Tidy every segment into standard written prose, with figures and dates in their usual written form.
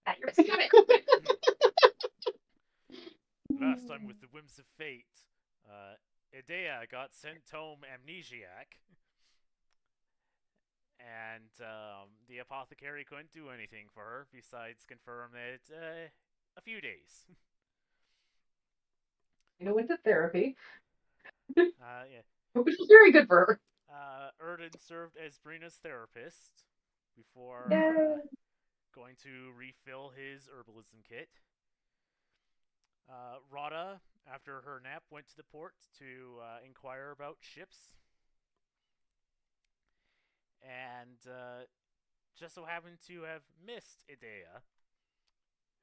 That's his real life. Last time with the Whims of Fate, Idea got sent home amnesiac, and the apothecary couldn't do anything for her besides confirm that a few days. Went to therapy, Yeah. which was very good for her. Erden served as Brina's therapist before going to refill his herbalism kit. Rada, after her nap, went to the port to inquire about ships. And just so happened to have missed Idea,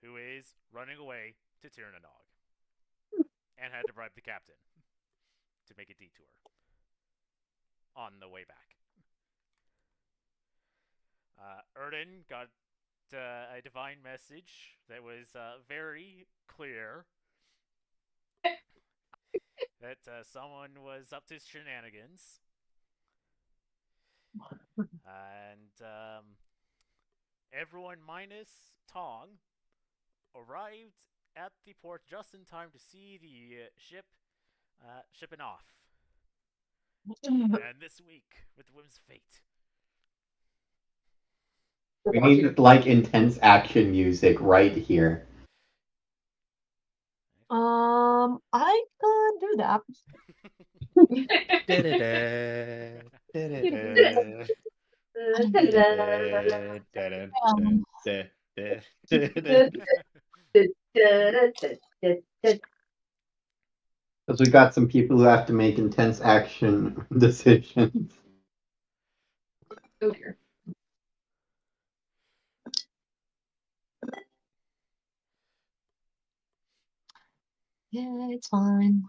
who is running away to Tirnanog, and had to bribe the captain to make a detour on the way back. Erden got a divine message that was very clear that someone was up to shenanigans. And everyone minus Tong arrived at the port just in time to see the ship shipping off. And this week, with the Whims of Fate. We need like intense action music right here. I could do that. Because we got some people who have to make intense action decisions. Oh dear. Yeah, it's fine.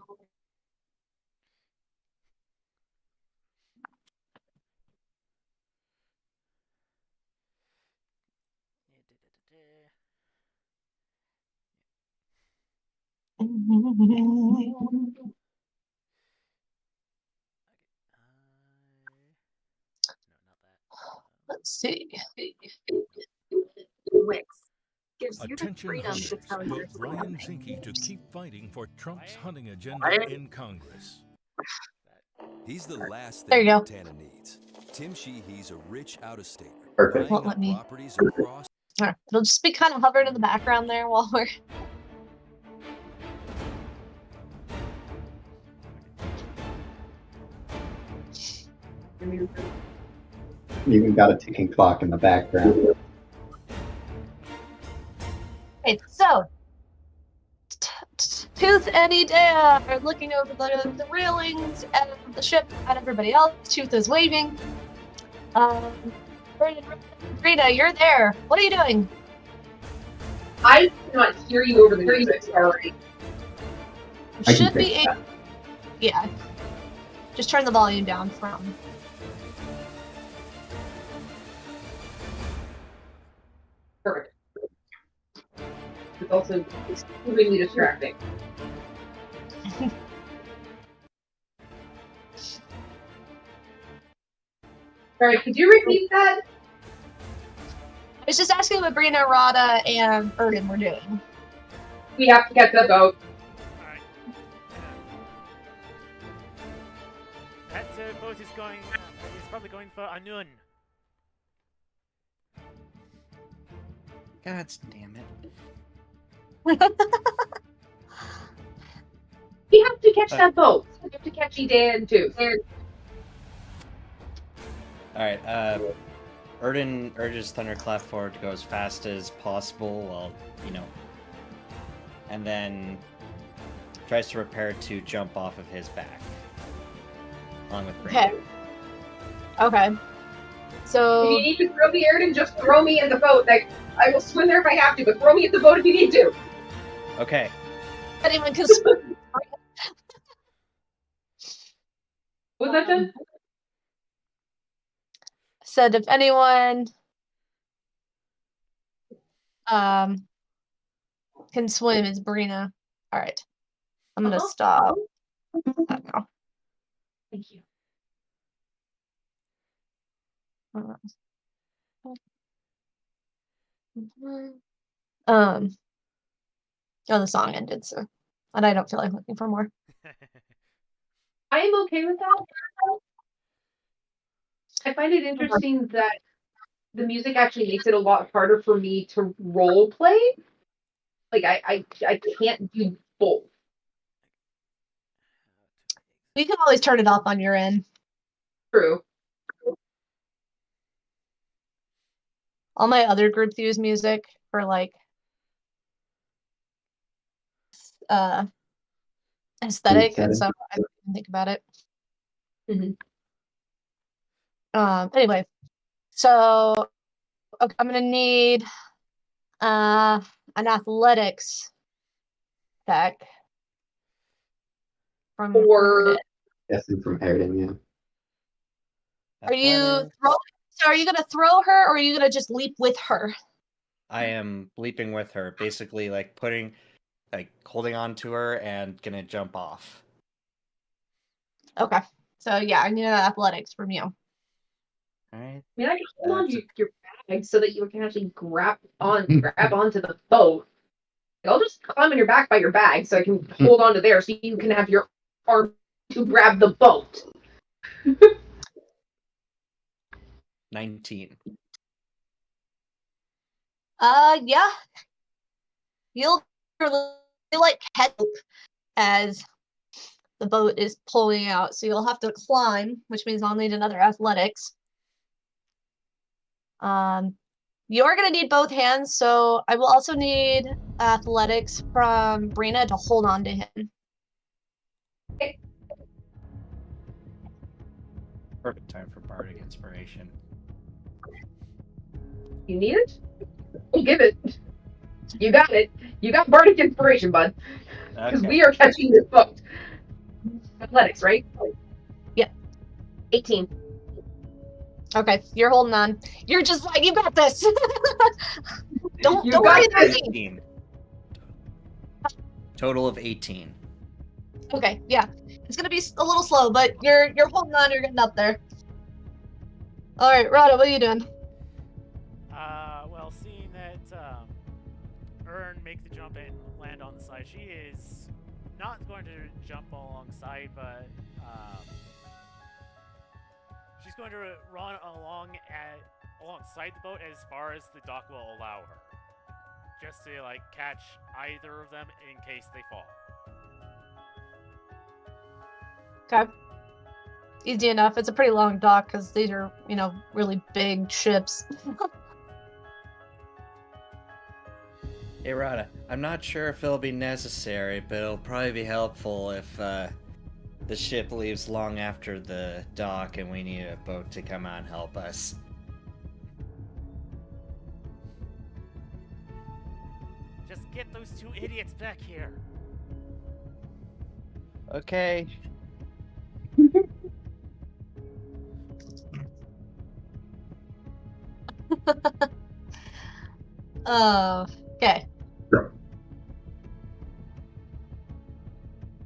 Let's see. Wix gives you the Attention freedom to hunters, tell your vote Ryan story. Zinke to keep fighting for Trump's hunting agenda in Congress. He's the last There thing you go. Montana needs. Tim Sheehy's a rich out-of-stater. Perfect. Buying Won't let up me. properties across. Alright, it'll just be kind of hovered in the background there while we're. You even got a ticking clock in the background. Okay, so Tooth and Idea are looking over the railings of the ship at everybody else. Tooth is waving. Rita, you're there. What are you doing? I cannot hear you over the music. Sorry. I can Should be fix that. yeah. Just turn the volume down from. Perfect. It's also extremely distracting. Sorry, could you repeat that? I was just asking what Brina, Rada, and Erden were doing. We have to get the boat. Alright. That boat is going. Is probably going for Anun. God damn it. We have to catch that boat. We have to catch Edan too. Alright, Erden urges Thunderclap forward to go as fast as possible while, and then tries to prepare to jump off of his back. Along with Brandon. Okay. So. If you need to throw me, Erden, just throw me in the boat. Like, I will swim there if I have to, but throw me in the boat if you need to. Okay. Anyone can swim. Was that done? Said if anyone can swim, it's Brina. All right. I'm gonna stop. Thank you. Oh, the song ended, so. And I don't feel like looking for more. I am okay with that. I find it interesting that the music actually makes it a lot harder for me to role play. Like I can't do both. You can always turn it off on your end. True. All my other groups use music for like aesthetic, and so I didn't even think about it. Anyway, so okay, I'm gonna need an athletics check from Or Guessing from Airden, yeah. are you gonna throw her, or are you gonna just leap with her? I am leaping with her, basically like holding on to her and gonna jump off. Okay. So yeah, I need an athletics from you. Alright. I mean, I can hold on to your bag so that you can actually grab onto the boat. I'll just climb on your back by your bag so I can hold on to there so you can have your arm to grab the boat. 19. Yeah. You'll like help as the boat is pulling out, so you'll have to climb, which means I'll need another athletics. You're gonna need both hands, so I will also need athletics from Brina to hold on to him. Perfect time for bardic inspiration. You need it? We'll give it. You got it. You got bardic inspiration, bud. Because we are catching this boat. Athletics, right? Yep. 18. Okay, you're holding on. You're just like, you got this. don't You worry got about this. me. 18. Total of 18. Okay, yeah. It's gonna be a little slow, but you're holding on, you're getting up there. Alright, Rada, what are you doing? Well, seeing that Ern make the jump and land on the side, she is not going to jump alongside, but she's going to run alongside the boat as far as the dock will allow her, just to like catch either of them in case they fall. Okay. Easy enough. It's a pretty long dock because these are, really big ships. Hey Rada, I'm not sure if it'll be necessary, but it'll probably be helpful if the ship leaves long after the dock and we need a boat to come out and help us. Just get those two idiots back here. Okay. Okay.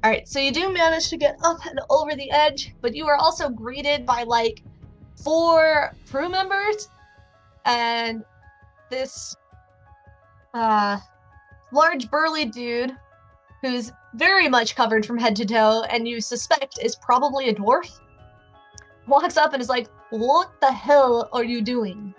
Alright, so you do manage to get up and over the edge, but you are also greeted by, 4 crew members, and this, large burly dude, who's very much covered from head to toe, and you suspect is probably a dwarf, walks up and is like, "What the hell are you doing?"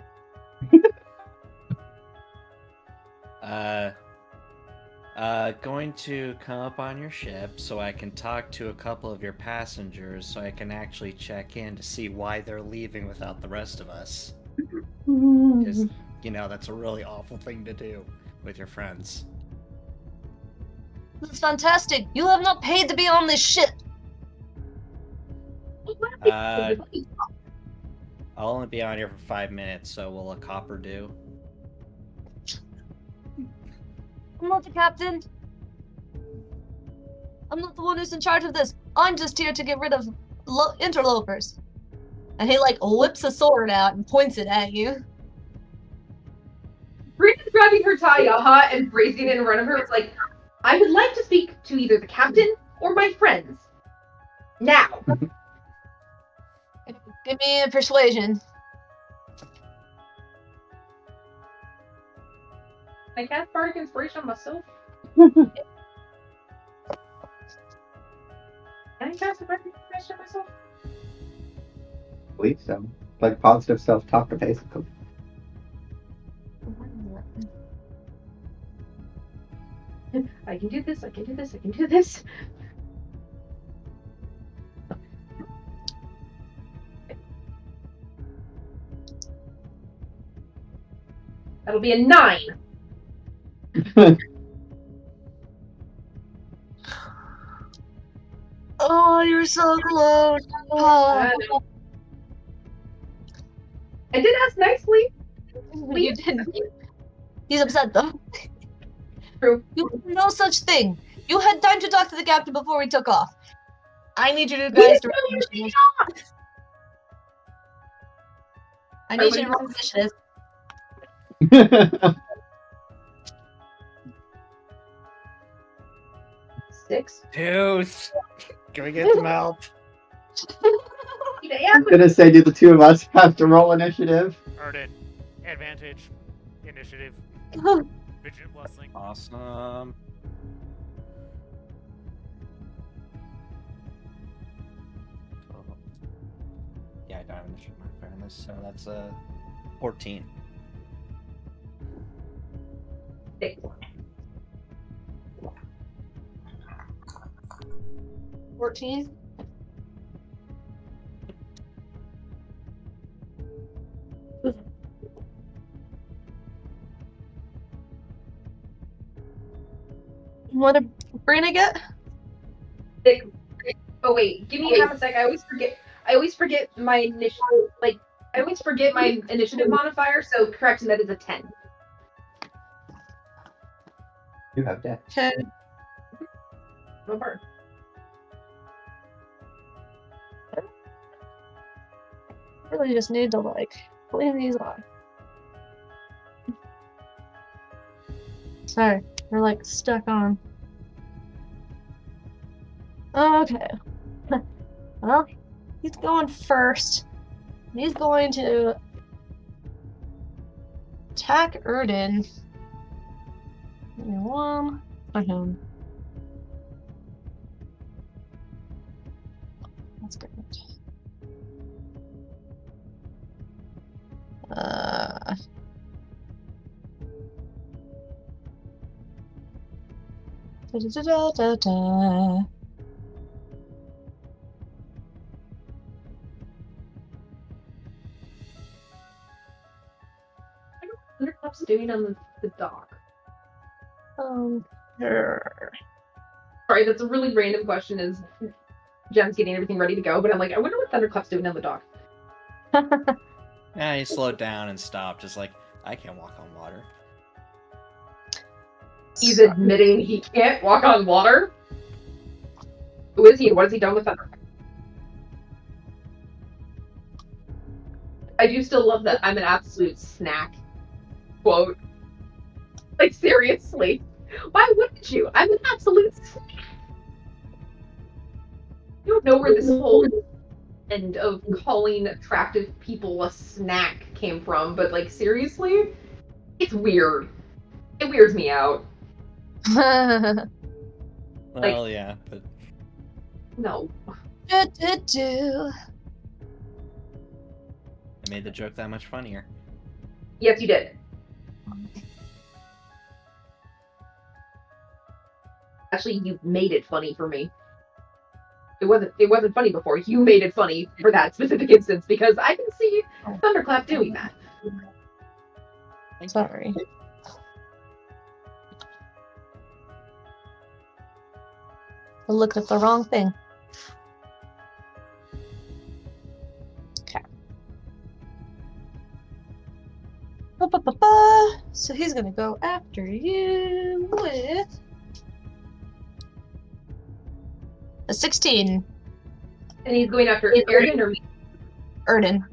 Going to come up on your ship so I can talk to a couple of your passengers so I can actually check in to see why they're leaving without the rest of us. Because, that's a really awful thing to do with your friends. That's fantastic. You have not paid to be on this ship. I'll only be on here for 5 minutes, so will a copper do? I'm not the captain. I'm not the one who's in charge of this. I'm just here to get rid of interlopers. And he, whips a sword out and points it at you. Brina's grabbing her Tayaha and bracing it in front of her. It's like, I would like to speak to either the captain or my friends. Now. Give me a persuasion. I cast Bardic Inspiration on myself? I Can I cast Bardic Inspiration on myself? believe so. Like positive self-talk, basically. I can do this, I can do this, I can do this. That'll be a 9. Oh, you're so close. Oh, I did ask nicely. you didn't. He's upset though. True. You no such thing. You had time to talk to the captain before we took off. I need you guys to roll initiative. I need you to roll initiative. 6. Tooth! Can we get some help? I'm gonna say, do the two of us have to roll initiative? Arden, advantage, initiative, vigilant blessing. Awesome. Yeah, I don't have initiative modifier on this, so that's 14. 6. 14. What did Brina get? 6. Oh wait, give me half a sec. I always forget my initiative. Like I always forget my initiative modifier. So correction, that is a 10. You have that. 10. No part. Really just need to like clean these off. Sorry, we're like stuck on. Okay. Well, he's going first. He's going to attack Erden. Give me 1 second. That's good. Da-da-da-da-da. Thunderclap's doing on the dock. Sure. Sorry, that's a really random question. Is Jen's getting everything ready to go? But I'm like, I wonder what Thunderclap's doing on the dock. Yeah, he slowed down and stopped, just like, I can't walk on water. He's admitting he can't walk on water. Who is he? And what has he done with Thunderclap? I do still love that I'm an absolute snack quote. Like, seriously. Why wouldn't you? I'm an absolute snack. I don't know where this whole end of calling attractive people a snack came from, but, like, seriously? It's weird. It weirds me out. Well, yeah, but... No. I made the joke that much funnier. Yes, you did. Actually, you made it funny for me. It wasn't funny before. You made it funny for that specific instance because I can see Thunderclap doing that. Sorry. I looked at the wrong thing. Okay. Ba-ba-ba-ba. So he's gonna go after you with a 16. And he's going after Erden or me? Erden.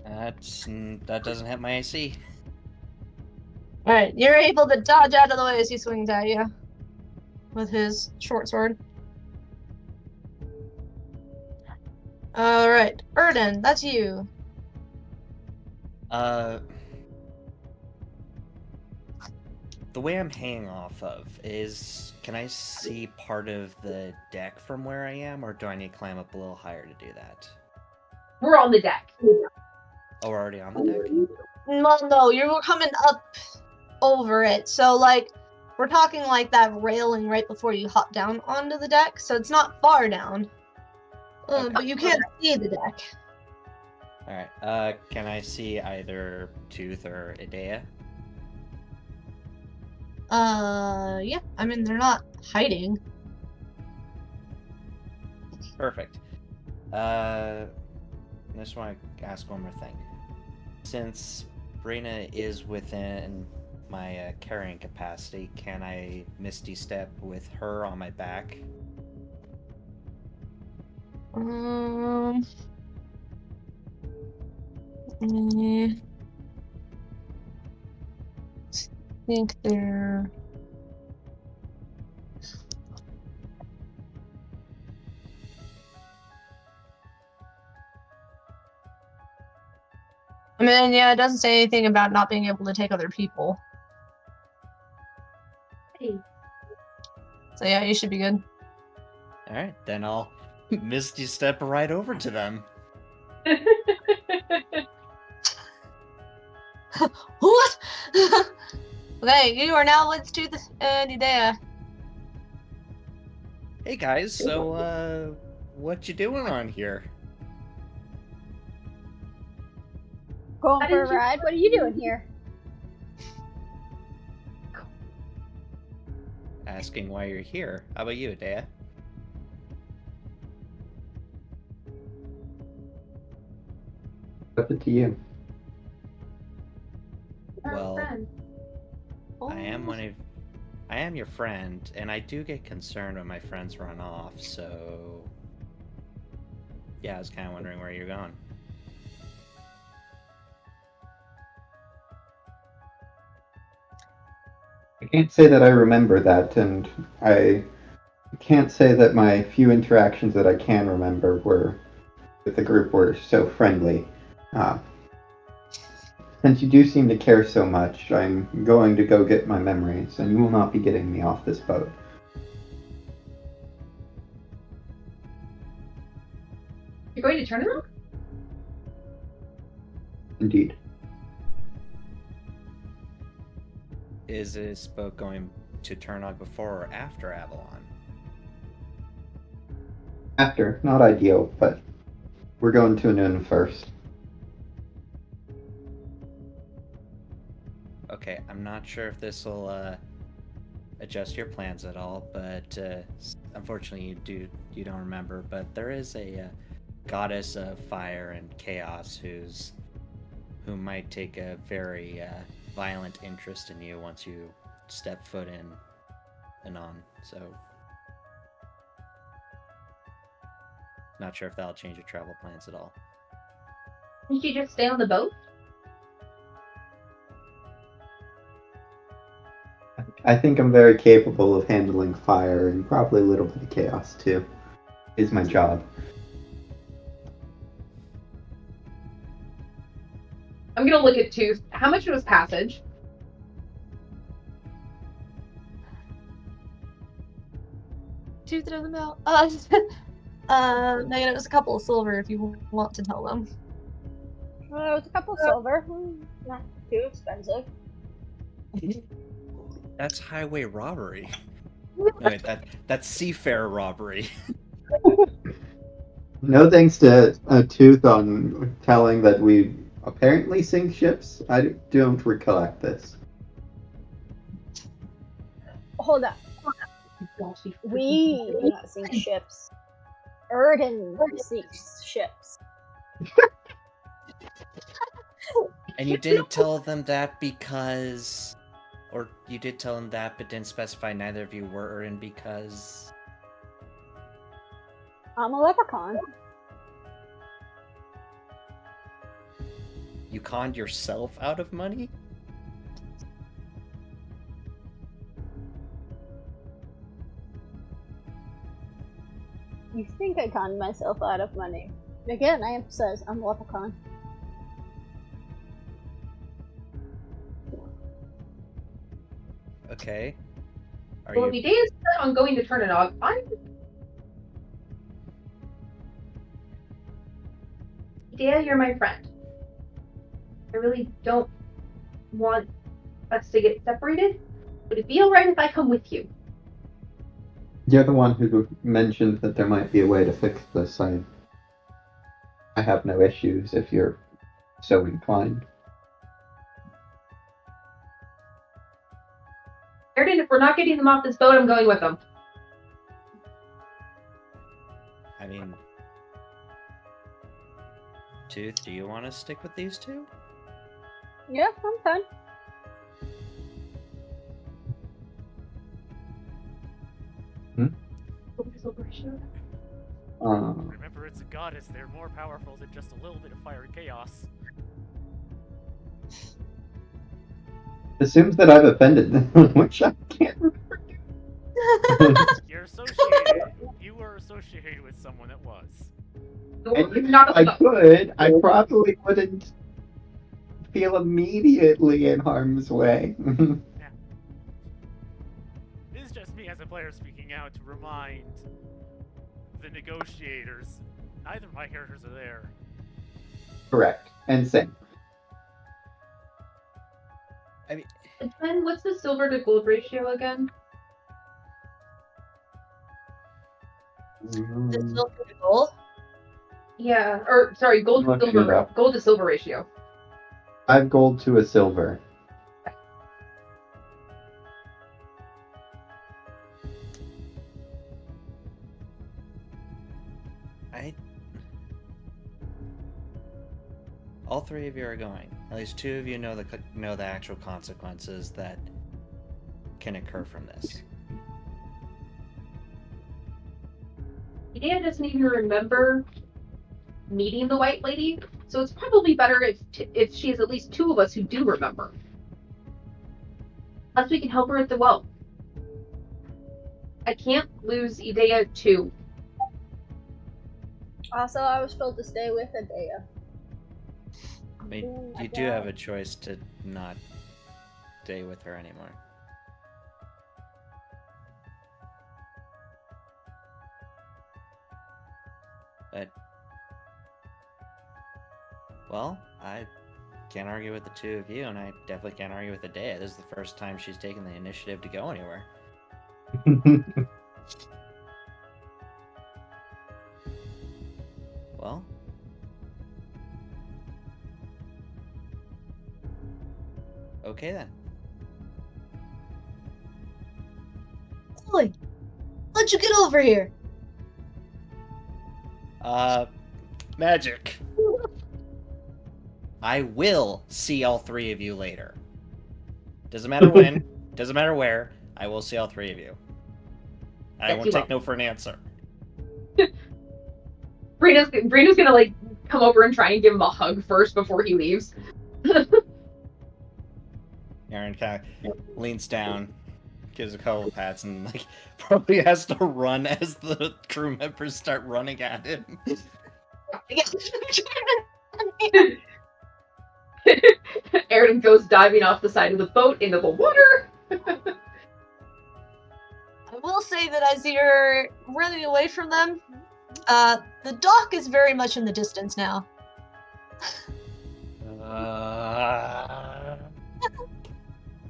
That doesn't hit my AC. Alright, you're able to dodge out of the way as he swings at you with his short sword. Alright, Erden, that's you. the way I'm hanging off of is, can I see part of the deck from where I am, or do I need to climb up a little higher to do that? We're on the deck. Oh, we're already on the deck? No, you were coming up over it. So, like, we're talking like that railing right before you hop down onto the deck. So it's not far down. Okay. But you can't see the deck. Alright, can I see either Tooth or Idea? Yeah. I mean, they're not hiding. Perfect. I just want to ask one more thing. Since Brina is within my carrying capacity, can I Misty Step with her on my back? I think they're. I mean, yeah, it doesn't say anything about not being able to take other people. Hey. So yeah, you should be good. Alright, then I'll Misty Step right over to them. What? Okay, you are now with Tooth and Idea. Hey guys, so what you doing on here? Going for a ride? What are you doing here? Asking why you're here. How about you, Idea? Up to you. Well, Oh. I am your friend, and I do get concerned when my friends run off, so yeah, I was kind of wondering where you're going. I can't say that I remember that, and I can't say that my few interactions that I can remember were with the group were so friendly. Since you do seem to care so much, I'm going to go get my memories, and you will not be getting me off this boat. You're going to tournament? Indeed. Is this boat going to Turnog before or after Avalon? After, not ideal, but we're going to Anun first. Okay, I'm not sure if this will adjust your plans at all, but unfortunately you don't remember. But there is a goddess of fire and chaos who might take a very violent interest in you once you step foot in and on. So, not sure if that'll change your travel plans at all. Did you just stay on the boat? I think I'm very capable of handling fire and probably a little bit of chaos too. Is my job. I'm gonna look at Tooth. How much was passage? Tooth doesn't know. Megan, it was a couple of silver if you want to tell them. It was a couple silver. Not too expensive. That's highway robbery. No, wait, that's seafarer robbery. No thanks to Tooth on telling that we apparently sink ships. I don't recollect this. Hold up. We do not sink ships. Erden sinks ships. And you didn't tell them that because... Or you did tell them that, but didn't specify neither of you were in because... I'm a leprechaun. You conned yourself out of money? You think I conned myself out of money. Again, I emphasize, I'm a leprechaun. Okay. Are Well, you? if Idea's set on going to turn it off, Idea, you're my friend. I really don't want us to get separated. Would it be alright if I come with you? You're the one who mentioned that there might be a way to fix this. I have no issues if you're so inclined. Airden, if we're not getting them off this boat, I'm going with them. I mean, Tooth, do you want to stick with these two? Yeah, I'm fine. Remember, it's a goddess. They're more powerful than just a little bit of fire and chaos. Assumes that I've offended them, which I can't remember. You're associated. You were associated with someone that was. And even if I could, I probably wouldn't feel immediately in harm's way. Yeah. This is just me as a player speaking out to remind the negotiators. Neither of my characters are there. Correct. And same. I mean, Ben, what's the silver to gold ratio again? The silver to gold. Yeah, or sorry, gold to Looking it silver. up. Gold to silver ratio. 5 gold to a silver. all three of you are going. At least two of you know the actual consequences that can occur from this. Idea doesn't even remember meeting the white lady, so it's probably better if she has at least two of us who do remember. Unless we can help her at the well. I can't lose Idea too. Also, I was told to stay with Idea. I mean, you do have a choice to not stay with her anymore. But, well, I can't argue with the two of you, and I definitely can't argue with Idea. This is the first time she's taken the initiative to go anywhere. Well, okay then. Boy, how'd you get over here? Magic. I will see all three of you later. Doesn't matter when, doesn't matter where, I will see all three of you. I won't take no for an answer. Brina's gonna like come over and try and give him a hug first before he leaves. Aaron kind of leans down, gives a couple of pats, and like probably has to run as the crew members start running at him. Aaron goes diving off the side of the boat into the water. I will say that as you're running away from them, the dock is very much in the distance now.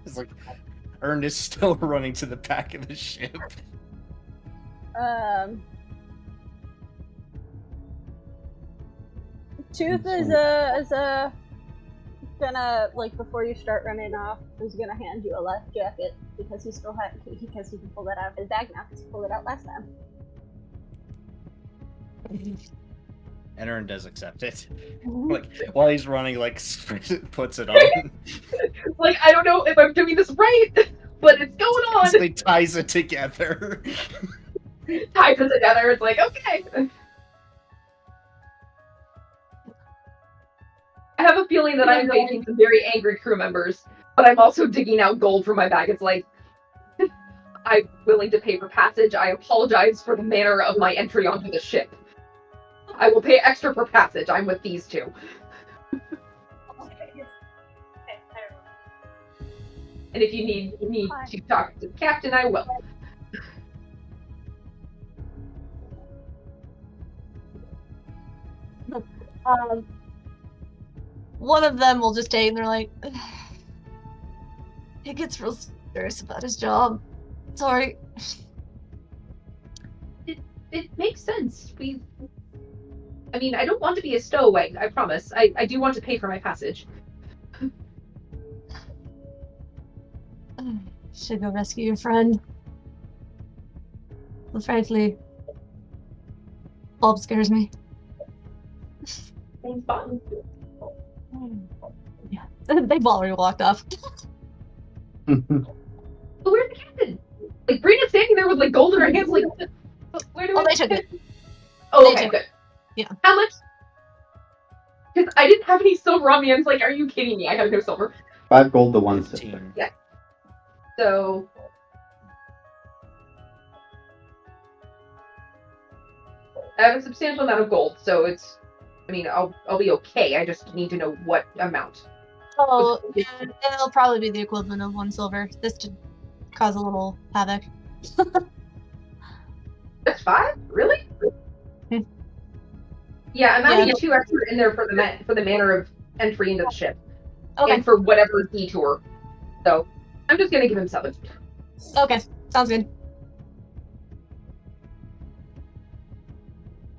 It's like Ernest still running to the back of the ship. Tooth is gonna, like, before you start running off, is gonna hand you a life jacket because he still had, because he can pull that out of his bag now because he pulled it out last time. And Ern does accept it. Like while he's running, like puts it on. Like, I don't know if I'm doing this right, but it's going on. So he ties it together. Ties it together. It's like, okay. I have a feeling that I'm facing some very angry crew members, but I'm also digging out gold from my bag. It's like, I'm willing to pay for passage. I apologize for the manner of my entry onto the ship. I will pay extra for passage. I'm with these two. And if you need to talk to the captain, I will. One of them will just take and they're like, he gets real serious about his job. Sorry. It makes sense. I mean, I don't want to be a stowaway, I promise. I do want to pay for my passage. Should go rescue your friend. But frankly, Bob scares me. Thanks, Bob. Yeah, they've already walked off. But where's the captain? Like, Brina's standing there with, like, gold in her hands, like, where do They took it. Oh, They okay, took good. Yeah. How much? Because I didn't have any silver on me. I was like, are you kidding me? I have no silver. 5 gold to 1 silver. 15. So... I have a substantial amount of gold, so it's... I mean, I'll be okay. I just need to know what amount. Oh, and it'll probably be the equivalent of 1 silver. This to cause a little havoc. That's 5? Really? Yeah, I'm adding 2 extra in there for the manner of entry into the ship. Okay. And for whatever detour. So, I'm just gonna give him 7. Okay, sounds good.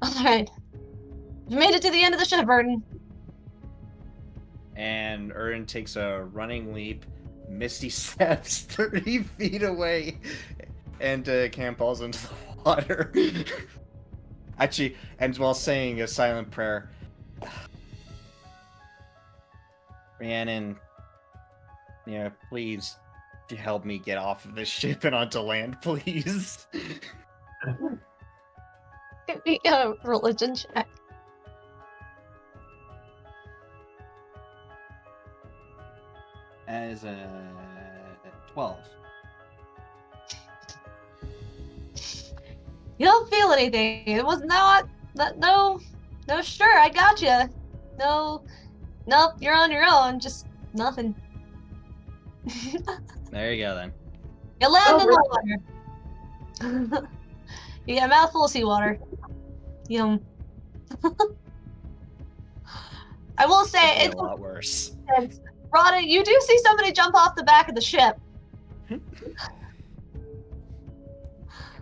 Alright. You made it to the end of the ship, Burden. And Ern takes a running leap, Misty steps 30 feet away, and Cam falls into the water. Actually, and while saying a silent prayer, Rhiannon, please help me get off of this ship and onto land, please. Give me a religion check. As a 12. You don't feel anything. It was no, sure, I got you. Nope, you're on your own. Just nothing. There you go then. You land in the water. You get a mouthful of seawater. Yum. I will say it's a lot worse. Rada, you do see somebody jump off the back of the ship. Can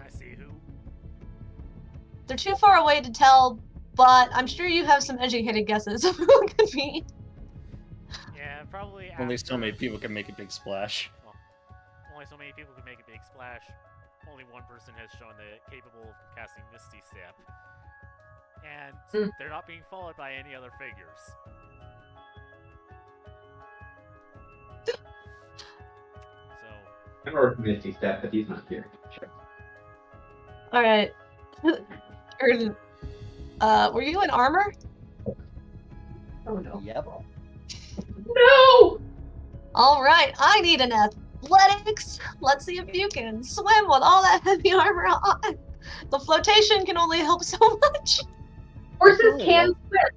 I see who? They're too far away to tell, but I'm sure you have some educated guesses of who it could be. Yeah, probably. Only so many people can make a big splash. Well, only so many people can make a big splash. Only one person has shown that capable of casting Misty Step. And they're not being followed by any other figures. I've heard Misty Step, but he's not here. Sure. Alright. Were you in armor? Oh no. Yep. No! Alright, I need an athletics. Let's see if you can swim with all that heavy armor on. The flotation can only help so much. Horses can swim.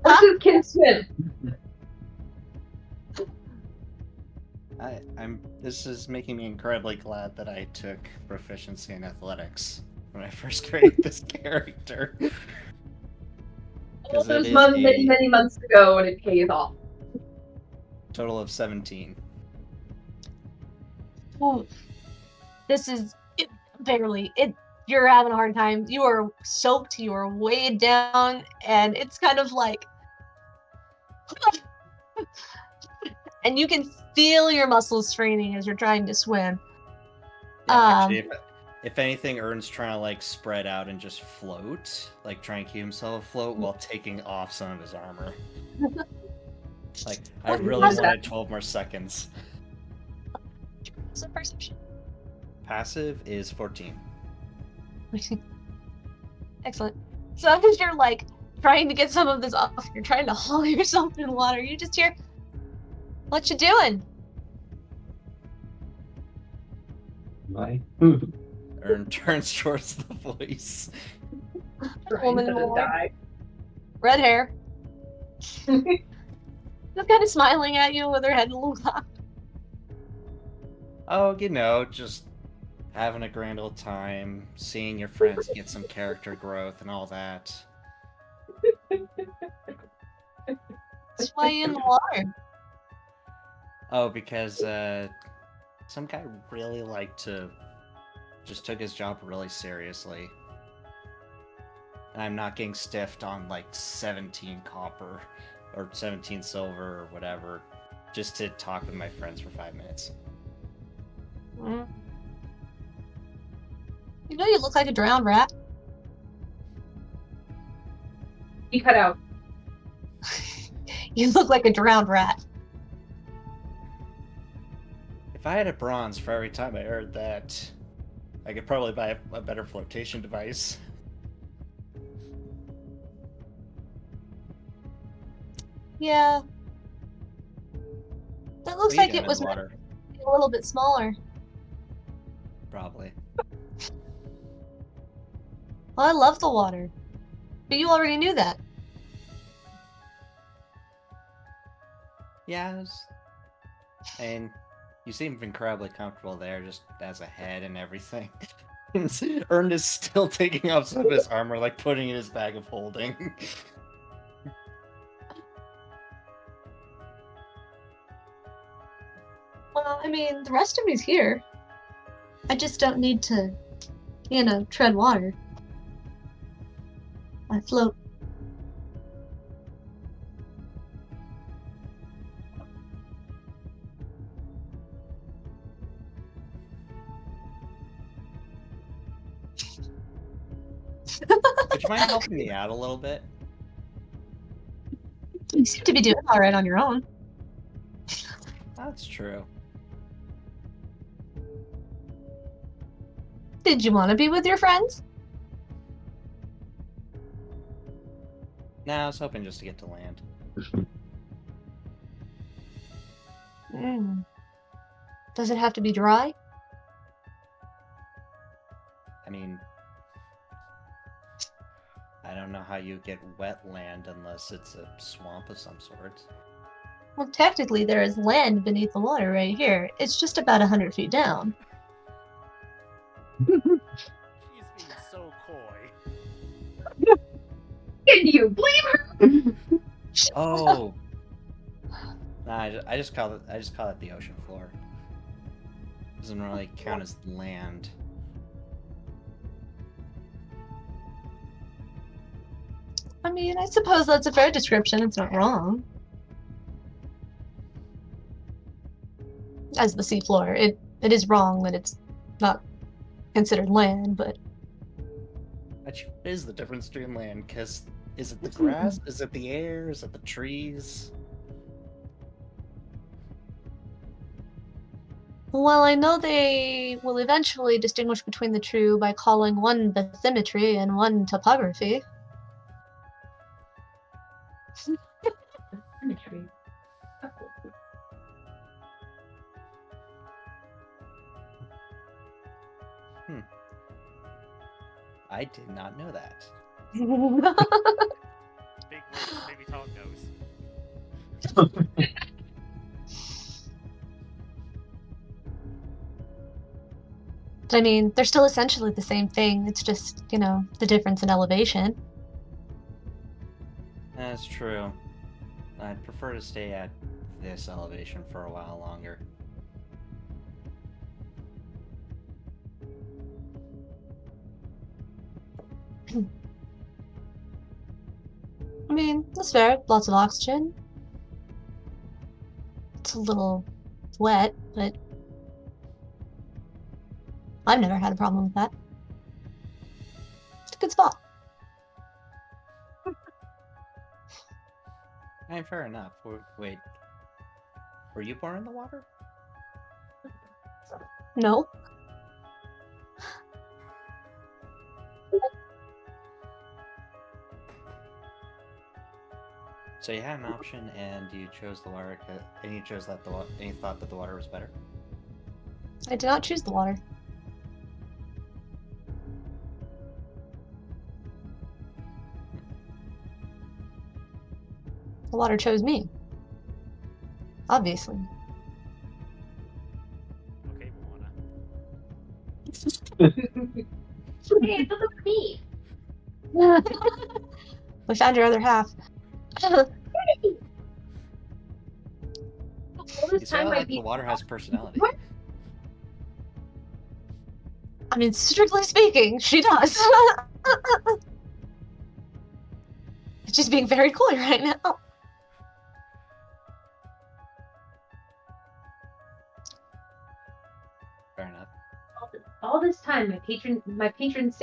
Horses can swim. This is making me incredibly glad that I took proficiency in athletics when I first created this character. All those months, many months ago, and it pays off. Total of 17. Ooh. This is barely. You're having a hard time. You are soaked. You are weighed down, and it's kind of like, and you can feel your muscles straining as you're trying to swim. Yeah, actually, if anything, Ern's trying to like spread out and just float, like try and keep himself afloat while taking off some of his armor. Like, I really wanted 12 more seconds. Some perception. Passive is 14. Excellent. So as you're like trying to get some of this off, you're trying to haul yourself in water. You just hear, "What you doing?" Why? Ern turns towards the voice. Woman in the water. Die. Red hair. Just kind of smiling at you with her head a little up. Oh, just having a grand old time, seeing your friends get some character growth and all that. That's why you're in the water. Oh, because some guy really just took his job really seriously. And I'm not getting stiffed on like 17 copper or 17 silver or whatever just to talk with my friends for 5 minutes. Mm. You look like a drowned rat. You cut out. You look like a drowned rat. If I had a bronze for every time I heard that, I could probably buy a better flotation device. Yeah. That looks What are you like doing it was in the meant water? to be a little bit smaller. Probably. Well, I love the water. But you already knew that. Yeah, and you seem incredibly comfortable there, just as a head and everything. Ern is still taking off some of his armor, like putting it in his bag of holding. Well, I mean, the rest of me's here. I just don't need to, tread water. I float. Would you mind helping me out a little bit? You seem to be doing all right on your own. That's true. Did you want to be with your friends? Nah, I was hoping just to get to land. Does it have to be dry? I mean, I don't know how you get wet land unless it's a swamp of some sort. Well, technically, there is land beneath the water right here. It's just about 100 feet down. She's being so coy. Can you blame her? Oh. Nah, I just call it the ocean floor. Doesn't really count as land. I mean, I suppose that's a fair description. It's not wrong. As the seafloor, it is wrong that it's not considered land, but Actually, what is the difference between land? Because is it the grass? Is it the air? Is it the trees? well, I know they will eventually distinguish between the two by calling one bathymetry and one topography. I did not know that. Big words, maybe Tom knows. I mean, they're still essentially the same thing. It's just, the difference in elevation. That's true. I'd prefer to stay at this elevation for a while longer. I mean, that's fair. Lots of oxygen. It's a little wet, but I've never had a problem with that. It's a good spot. Fair enough. Wait. Were you born in the water? No. So you had an option, and you chose the water, and you chose that and you thought that the water was better. I did not choose the water. The water chose me. Obviously. Okay, Hey, look at me. We found your other half. All You this see how time, my like the water has personality. What? I mean, strictly speaking, she does. She's being very coy right now. Fair enough. All this time, my patron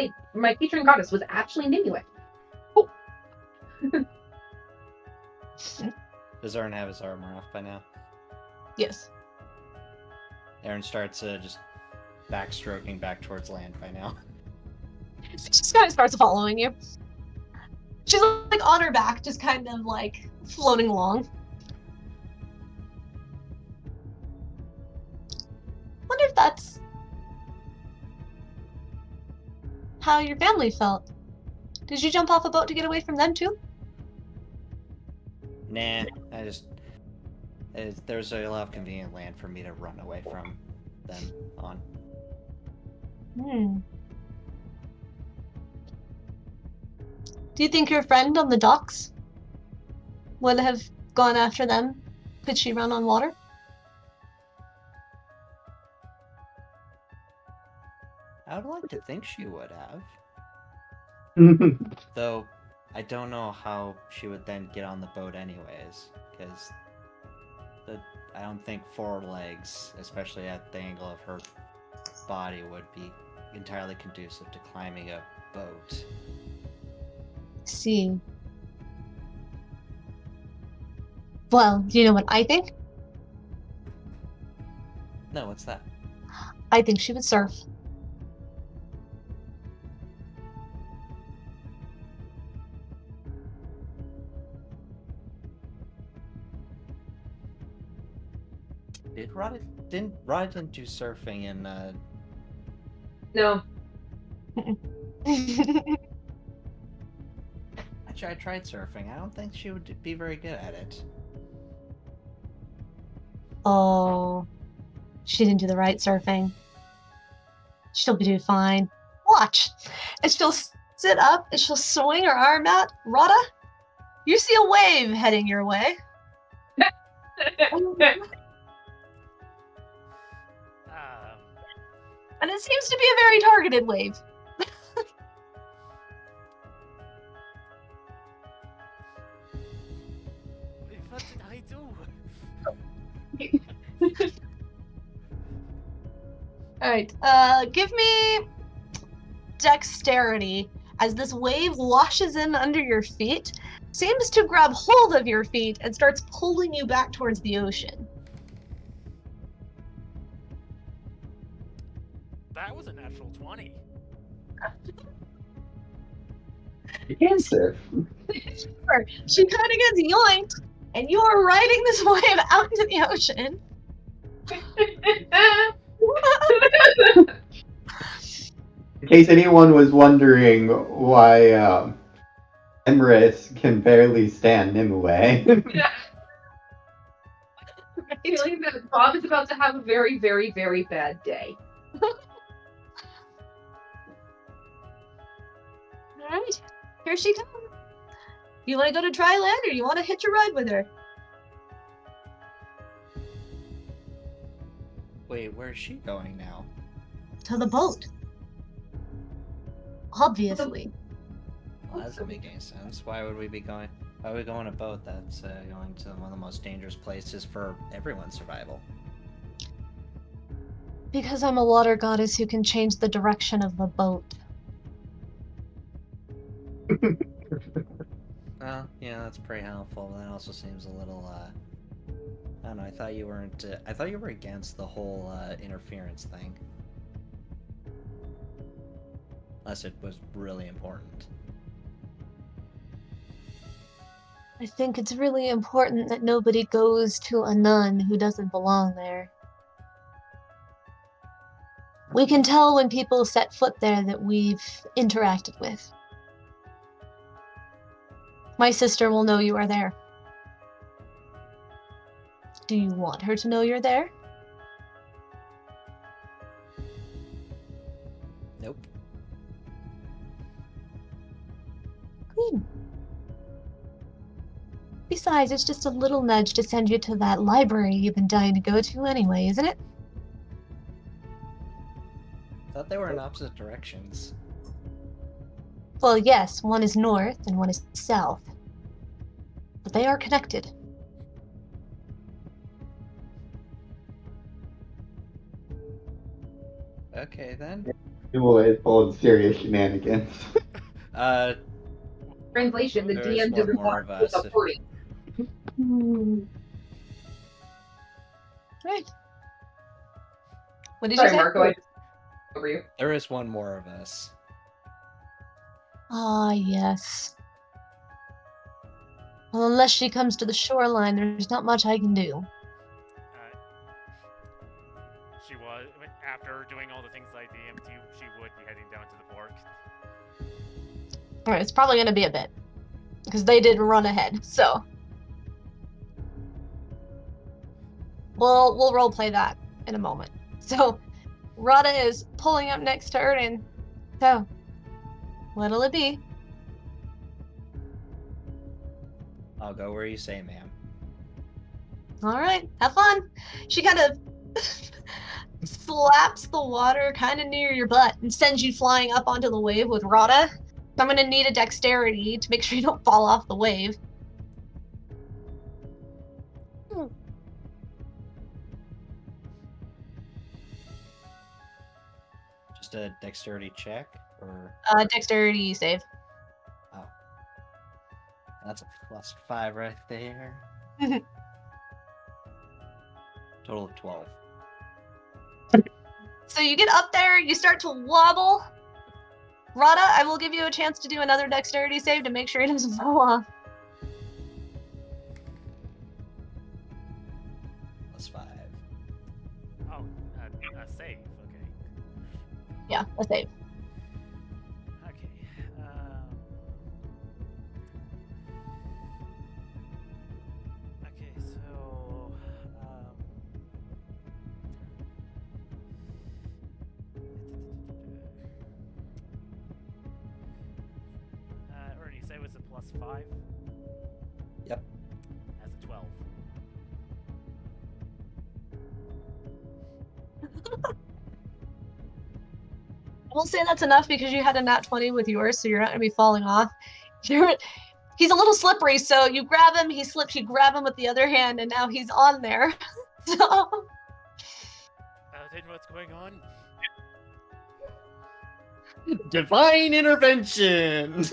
goddess was actually Nimue. Oh. Does Aaron have his armor off by now? Yes. Aaron starts just backstroking back towards land by now. She just kind of starts following you. She's like on her back, just kind of like floating along. Wonder if that's how your family felt. Did you jump off a boat to get away from them too? Nah, there's a lot of convenient land for me to run away from them on. Do you think your friend on the docks would have gone after them? Could she run on water? I would like to think she would have. Though, I don't know how she would then get on the boat anyways, because I don't think 4 legs, especially at the angle of her body, would be entirely conducive to climbing a boat. See. Well, do you know what I think? No, what's that? I think she would surf. Didn't Rod do surfing in No. Actually, I tried surfing. I don't think she would be very good at it. Oh, she didn't do the right surfing. She'll be doing fine. Watch. And she'll sit up and she'll swing her arm out. Rada, you see a wave heading your way. And it seems to be a very targeted wave. What did I do? Alright, give me dexterity as this wave washes in under your feet, seems to grab hold of your feet, and starts pulling you back towards the ocean. That was a natural 20. You can surf. Sure. She kind of gets yoinked, and you are riding this wave out into the ocean. In case anyone was wondering why Emrys can barely stand Nimue. Feeling that Bob is about to have a very, very, very bad day. Alright, here she comes. You want to go to dry land, or you want to hitch a ride with her? Wait, where's she going now? To the boat. Obviously. Well, that doesn't make any sense. Why would we go on a boat that's going to one of the most dangerous places for everyone's survival? Because I'm a water goddess who can change the direction of the boat. Well, yeah, that's pretty helpful. But that also seems a little, I don't know. I thought you weren't. I thought you were against the whole interference thing, unless it was really important. I think it's really important that nobody goes to a nun who doesn't belong there. We can tell when people set foot there that we've interacted with. My sister will know you are there. Do you want her to know you're there? Besides, it's just a little nudge to send you to that library you've been dying to go to anyway, isn't it? Thought they were in opposite directions. Well, yes, one is north and one is south. But they are connected. Okay, then. Runaway is full of serious shenanigans. Translation: the There is DM one doesn't more want of to us. support it. Right. What did Sorry, you say? Marco. I just over you. There is one more of us. Ah, yes. Well, unless she comes to the shoreline, there's not much I can do. She was, after doing all the things I DM'd you, she would be heading down to the port. Alright, it's probably gonna be a bit. Because they did run ahead, so. We'll roleplay that in a moment. So, Rada is pulling up next to Erden. So, what'll it be? I'll go where you say, ma'am. Alright, have fun. She kind of slaps the water kind of near your butt and sends you flying up onto the wave with Rada. So I'm gonna need a dexterity to make sure you don't fall off the wave. Just a dexterity check, or Dexterity save. that's a +5 right there. Total of 12. So you get up there, you start to wobble. Rada, I will give you a chance to do another dexterity save to make sure it doesn't fall off. +5. Oh, a save. Okay. Yeah, a save. Okay. Okay, so Ernie, you say it was a +5? Yep. That's a 12. I will say that's enough because you had a nat 20 with yours, so you're not gonna be falling off. He's a little slippery, so you grab him, he slips, you grab him with the other hand, and now he's on there. So Then what's going on? Divine intervention!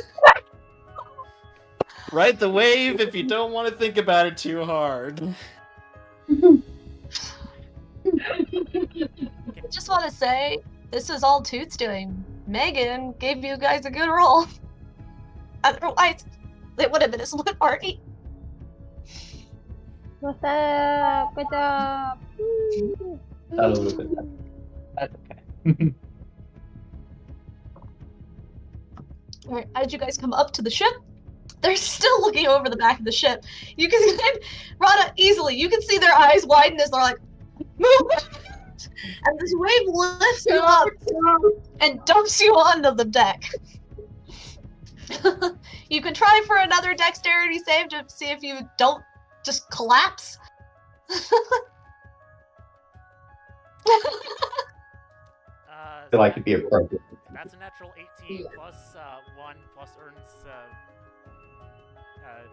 Ride the wave if you don't want to think about it too hard. I just want to say, this is all Toot's doing. Megan gave you guys a good roll. Otherwise, it would have been a split party. What's up? What's up? A little bit. That's okay. Alright, as you guys come up to the ship, they're still looking over the back of the ship. You can see, Rada, easily, you can see their eyes widen as they're like, move! And this wave lifts you up and dumps you onto the deck. You can try for another dexterity save to see if you don't just collapse. I feel like it'd be appropriate. That's a natural 18 plus 1 plus Ernst's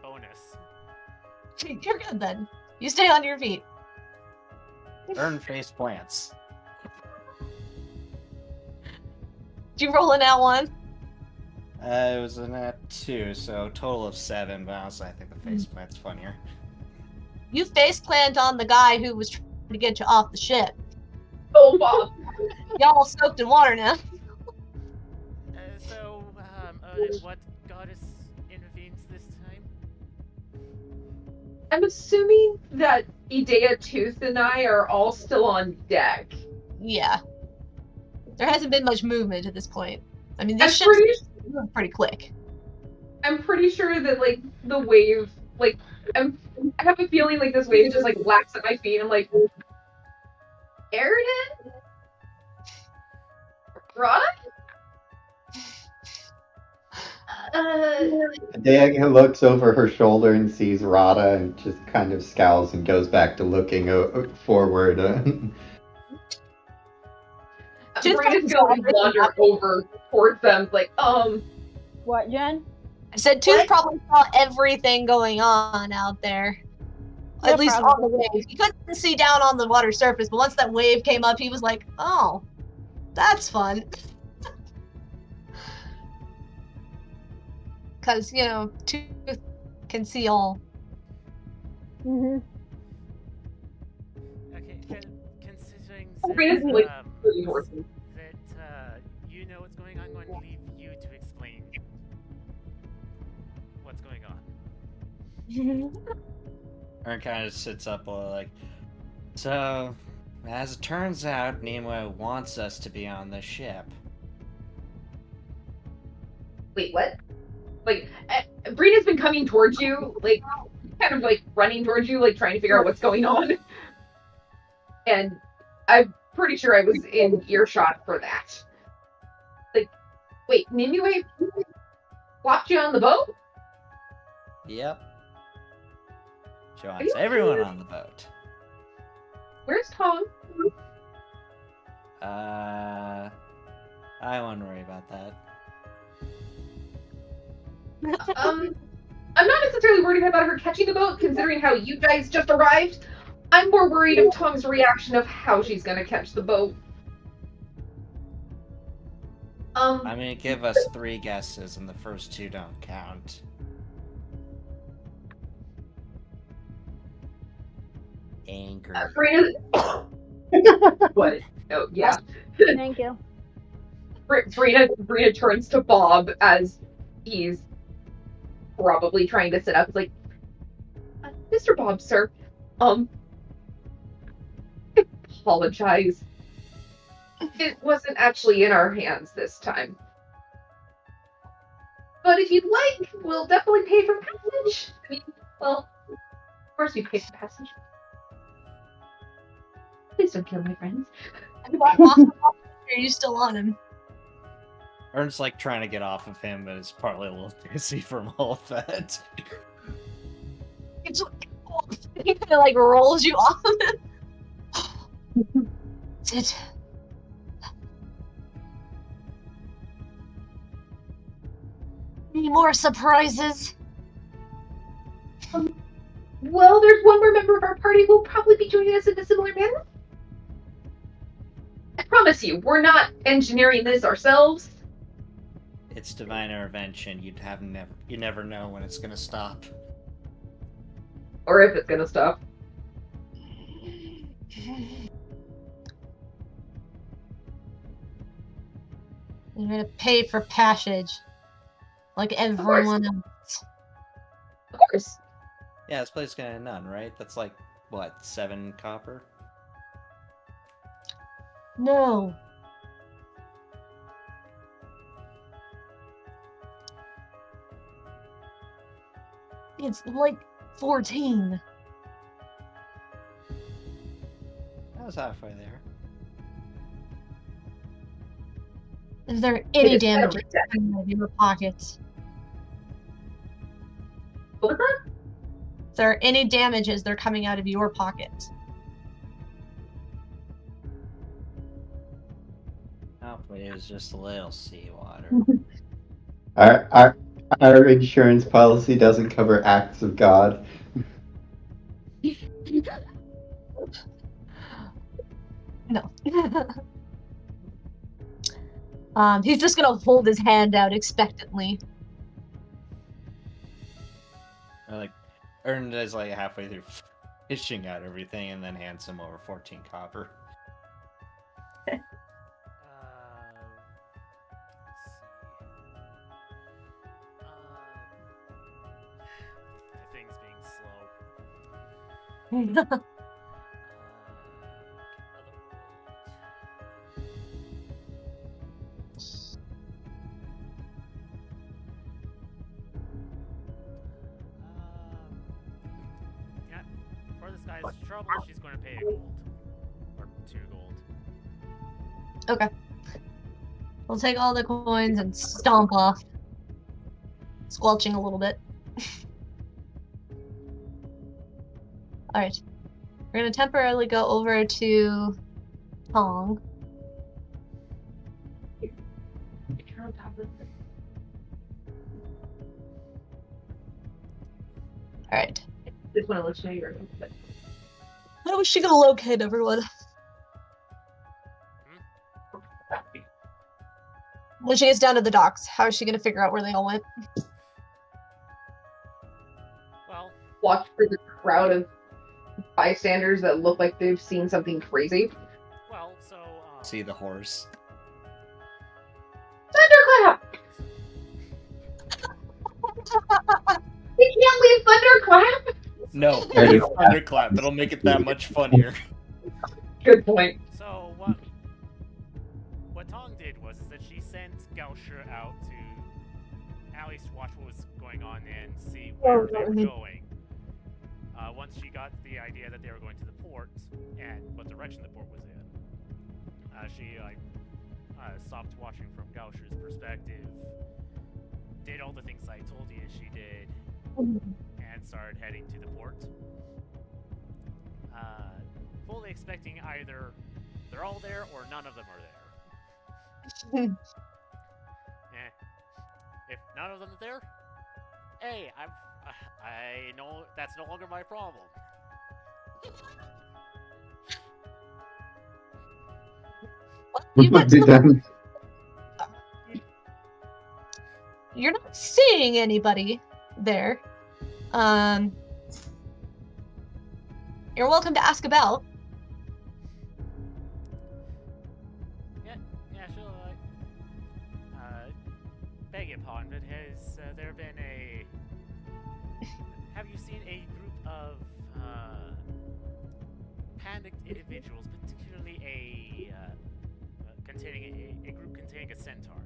bonus. You're good then. You stay on your feet. Ern face plants. Did you roll a nat 1? It was a nat 2, so total of 7, but honestly I think the face plant's funnier. You face plant on the guy who was trying to get you off the ship. Oh, Bob. Y'all soaked in water now. So, what goddess intervenes this time? I'm assuming that Idea, Tooth, and I are all still on deck. Yeah. There hasn't been much movement at this point. I mean, I'm these ships pretty, move pretty quick. I'm pretty sure that, like, the wave, like, I have a feeling like this wave just, like, laps at my feet. I'm like, Airden? Rada? Dea looks over her shoulder and sees Rada and just kind of scowls and goes back to looking forward. Brina's gonna like wander over towards them, like, What, Jen? I said Tooth probably saw everything going on out there. Yeah, At least on probably. the wave. He couldn't see down on the water surface, but once that wave came up, he was like, oh, that's fun. Because, you know, Tooth can see all. Mm-hmm. Okay, considering Brina's that, like moving towards them. that you know what's going on, I'm going to leave you to explain what's going on. Ern kind of sits up like, so, as it turns out, Nimue wants us to be on the ship. Wait, what? Like, Brina's been coming towards you, like, kind of like running towards you, like trying to figure out what's going on. And I'm pretty sure I was in earshot for that. Like, wait, Nimue flopped you on the boat? Yep. She wants everyone on the boat. Where's Tom? I won't worry about that. I'm not necessarily worried about her catching the boat, considering how you guys just arrived. I'm more worried of Tom's reaction of how she's gonna catch the boat. I'm gonna give us 3 guesses, and the first 2 don't count. Angry. Brina. What? Oh, yeah. Thank you. Brina turns to Bob as he's probably trying to sit up. It's like, Mr. Bob, sir, I apologize. It wasn't actually in our hands this time. But if you'd like, we'll definitely pay for passage. I mean, well, of course we pay for passage. Please don't kill my friends. Are you still on him? Ern's like trying to get off of him, but is partly a little dizzy from all of that. It's, he kind of like rolls you off of him. Did any more surprises? Well, there's one more member of our party who'll probably be joining us in a similar manner. I promise you, we're not engineering this ourselves. It's divine intervention. You never know when it's gonna stop. Or if it's gonna stop. You're gonna pay for passage, like everyone else. Of course. Yeah, this place is gonna none, right? That's like, what, 7 copper? No. It's like 14. I was halfway there. Is there any is damage every day. in your pockets? What was that? If there are any damages, they're coming out of your pockets. Hopefully it was just a little seawater. Our insurance policy doesn't cover acts of God. No. He's just gonna hold his hand out expectantly. Like, Ern is like halfway through fishing out everything and then hands him over 14 copper. Let's see. The thing's being slow. Yeah, for this guy's trouble, she's going to pay a gold. Or 2 gold. Okay. We'll take all the coins and stomp off. squelching a little bit. Alright. We're gonna temporarily go over to Tong. Alright. Just want to let you know you're but How is she gonna locate everyone? When she gets down to the docks, how is she gonna figure out where they all went? Well, watch for the crowd of bystanders that look like they've seen something crazy. well, so See the horse. Thunderclap! We can't leave Thunderclap! No, There you thunderclap. That'll make it that much funnier. Good point. So what Tong did was that she sent Gausher out to at least watch what was going on and see where they were going. Once she got the idea that they were going to the port and what direction the port was in, she stopped watching from Gausher's perspective, did all the things I told you she did, and started heading to the port. Fully expecting either they're all there or none of them are there. If none of them are there, hey, I know that's no longer my problem. You went to the- Done. You're not seeing anybody there. You're welcome to ask about. Yeah, sure. Beg your pardon, but has there been a? Have you seen a group of panicked individuals, particularly a group containing a centaur?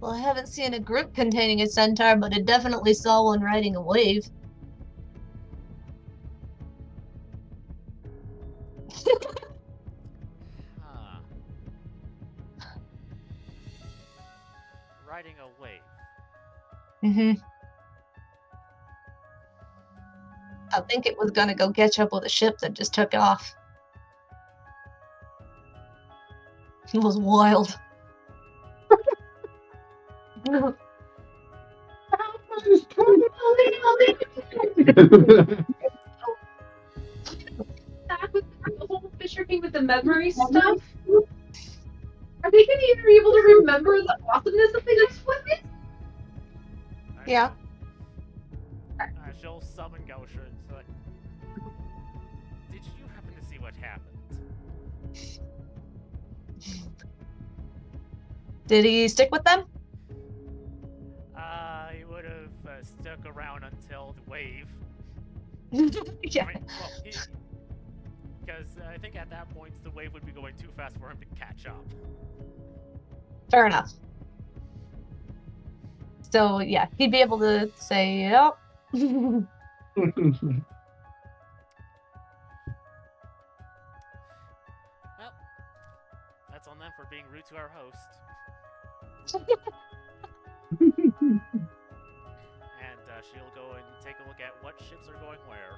Well, I haven't seen a group containing a centaur, but I definitely saw one riding a wave. Riding a wave. Mm-hmm. I think it was gonna go catch up with a ship that just took off. It was wild. Back with the whole Fisher King with the memory stuff. Are they gonna even be able to remember the awesomeness that they just witnessed? Yeah. She'll summon Gausher and say, did you happen to see what happened? Did he stick with them? He would have stuck around until the wave. Yeah. I mean, well, because I think at that point the wave would be going too fast for him to catch up. Fair enough. So yeah, he'd be able to say, yep. Well, that's on them for being rude to our host. And she'll go and take a look at what ships are going where.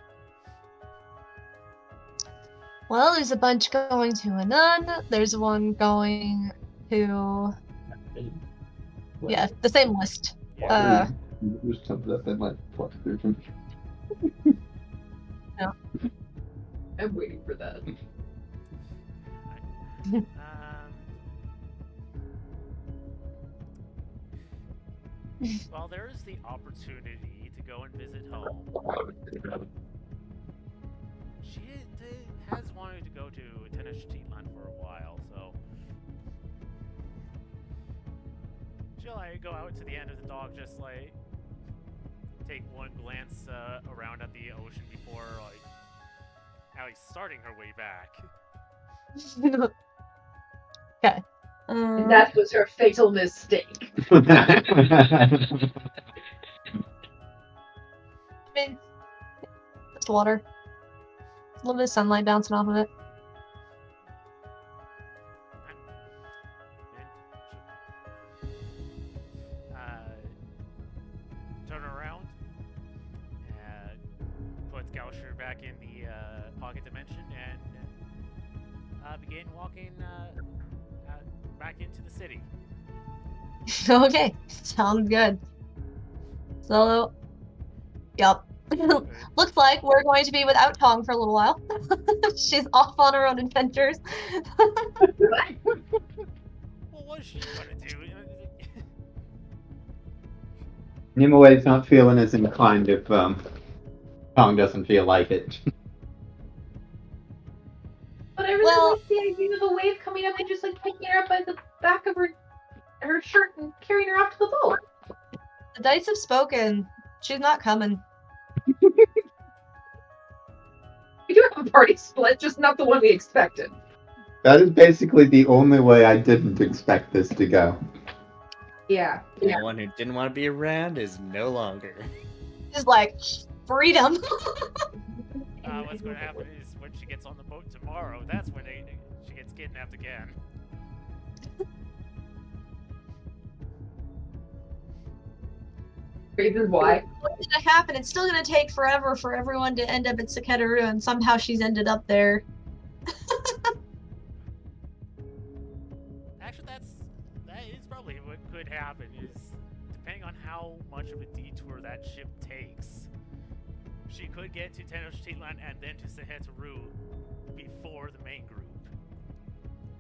Well, there's a bunch going to Anun. There's one going to, yeah, the same list. Yeah. Just comes up in like plus 13. I'm waiting for that. Well, there is the opportunity to go and visit home. She has wanted to go to Tenochtitlan for a while, so she'll go out to the end of the dock, just take one glance around at the ocean before at least starting her way back. Okay. And that was her fatal mistake. I mean, it's water. A little bit of sunlight bouncing off of it. pocket dimension and begin walking back into the city. Okay, sounds good. So, yep. Looks like we're going to be without Tong for a little while. She's off on her own adventures. Well, what's she gonna do? Nimue not feeling as inclined if Tong doesn't feel like it. But I really like the idea of a wave coming up and just like picking her up by the back of her shirt and carrying her off to the boat. The dice have spoken. She's not coming. We do have a party split, just not the one we expected. That is basically the only way I didn't expect this to go. Yeah. The one who didn't want to be around is no longer. She's like, freedom. What's going to happen is when she gets on the boat tomorrow, that's when she gets kidnapped again. Reasons why. What's gonna happen? It's still gonna take forever for everyone to end up at Saketaru, and somehow she's ended up there. Actually, that is probably what could happen. Is depending on how much of a detour that ship takes, she could get to Tenochtitlan and then to Saketaru before the main group.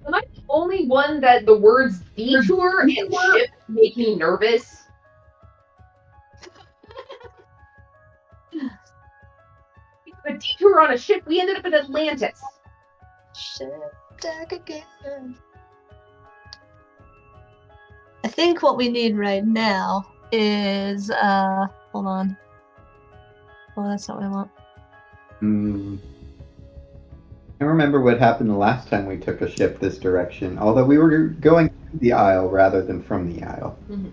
Am I the only one that the words detour and ship make me nervous? A detour on a ship, we ended up in Atlantis. Ship deck again. I think what we need right now is hold on. Oh, that's not what I want. I remember what happened the last time we took a ship this direction, although we were going to the Isle rather than from the Isle. Mm-hmm.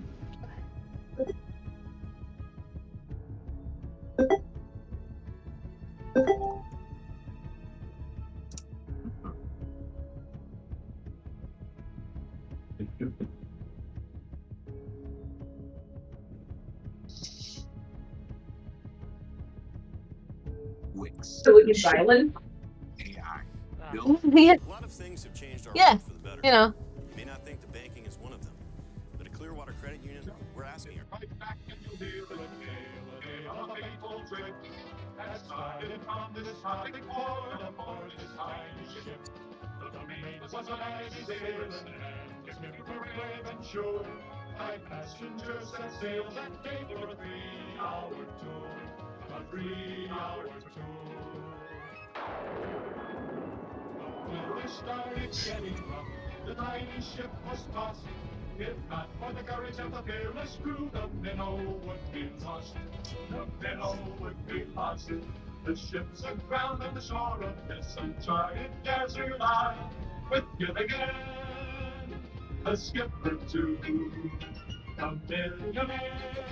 Gilligan's Island. Yeah. A lot of things have changed our Yeah, world for the better. you know. You may not think the banking is one of them, but at Clearwater Credit Union, we're asking her. Right back and you'll hear the tale of a fateful trip. As started from this topic aboard this tiny ship. The domain was an icy sailor and his name were brave and sure. 5 passengers set sail that day for a 3-hour tour. A 3-hour tour. The weather started getting rough. The tiny ship was tossed. If not for the courage of the fearless crew, the minnow would be lost. The minnow would be lost. The ship's aground on the shore of this uncharted desert isle, with Gilligan, a skipper too, a millionaire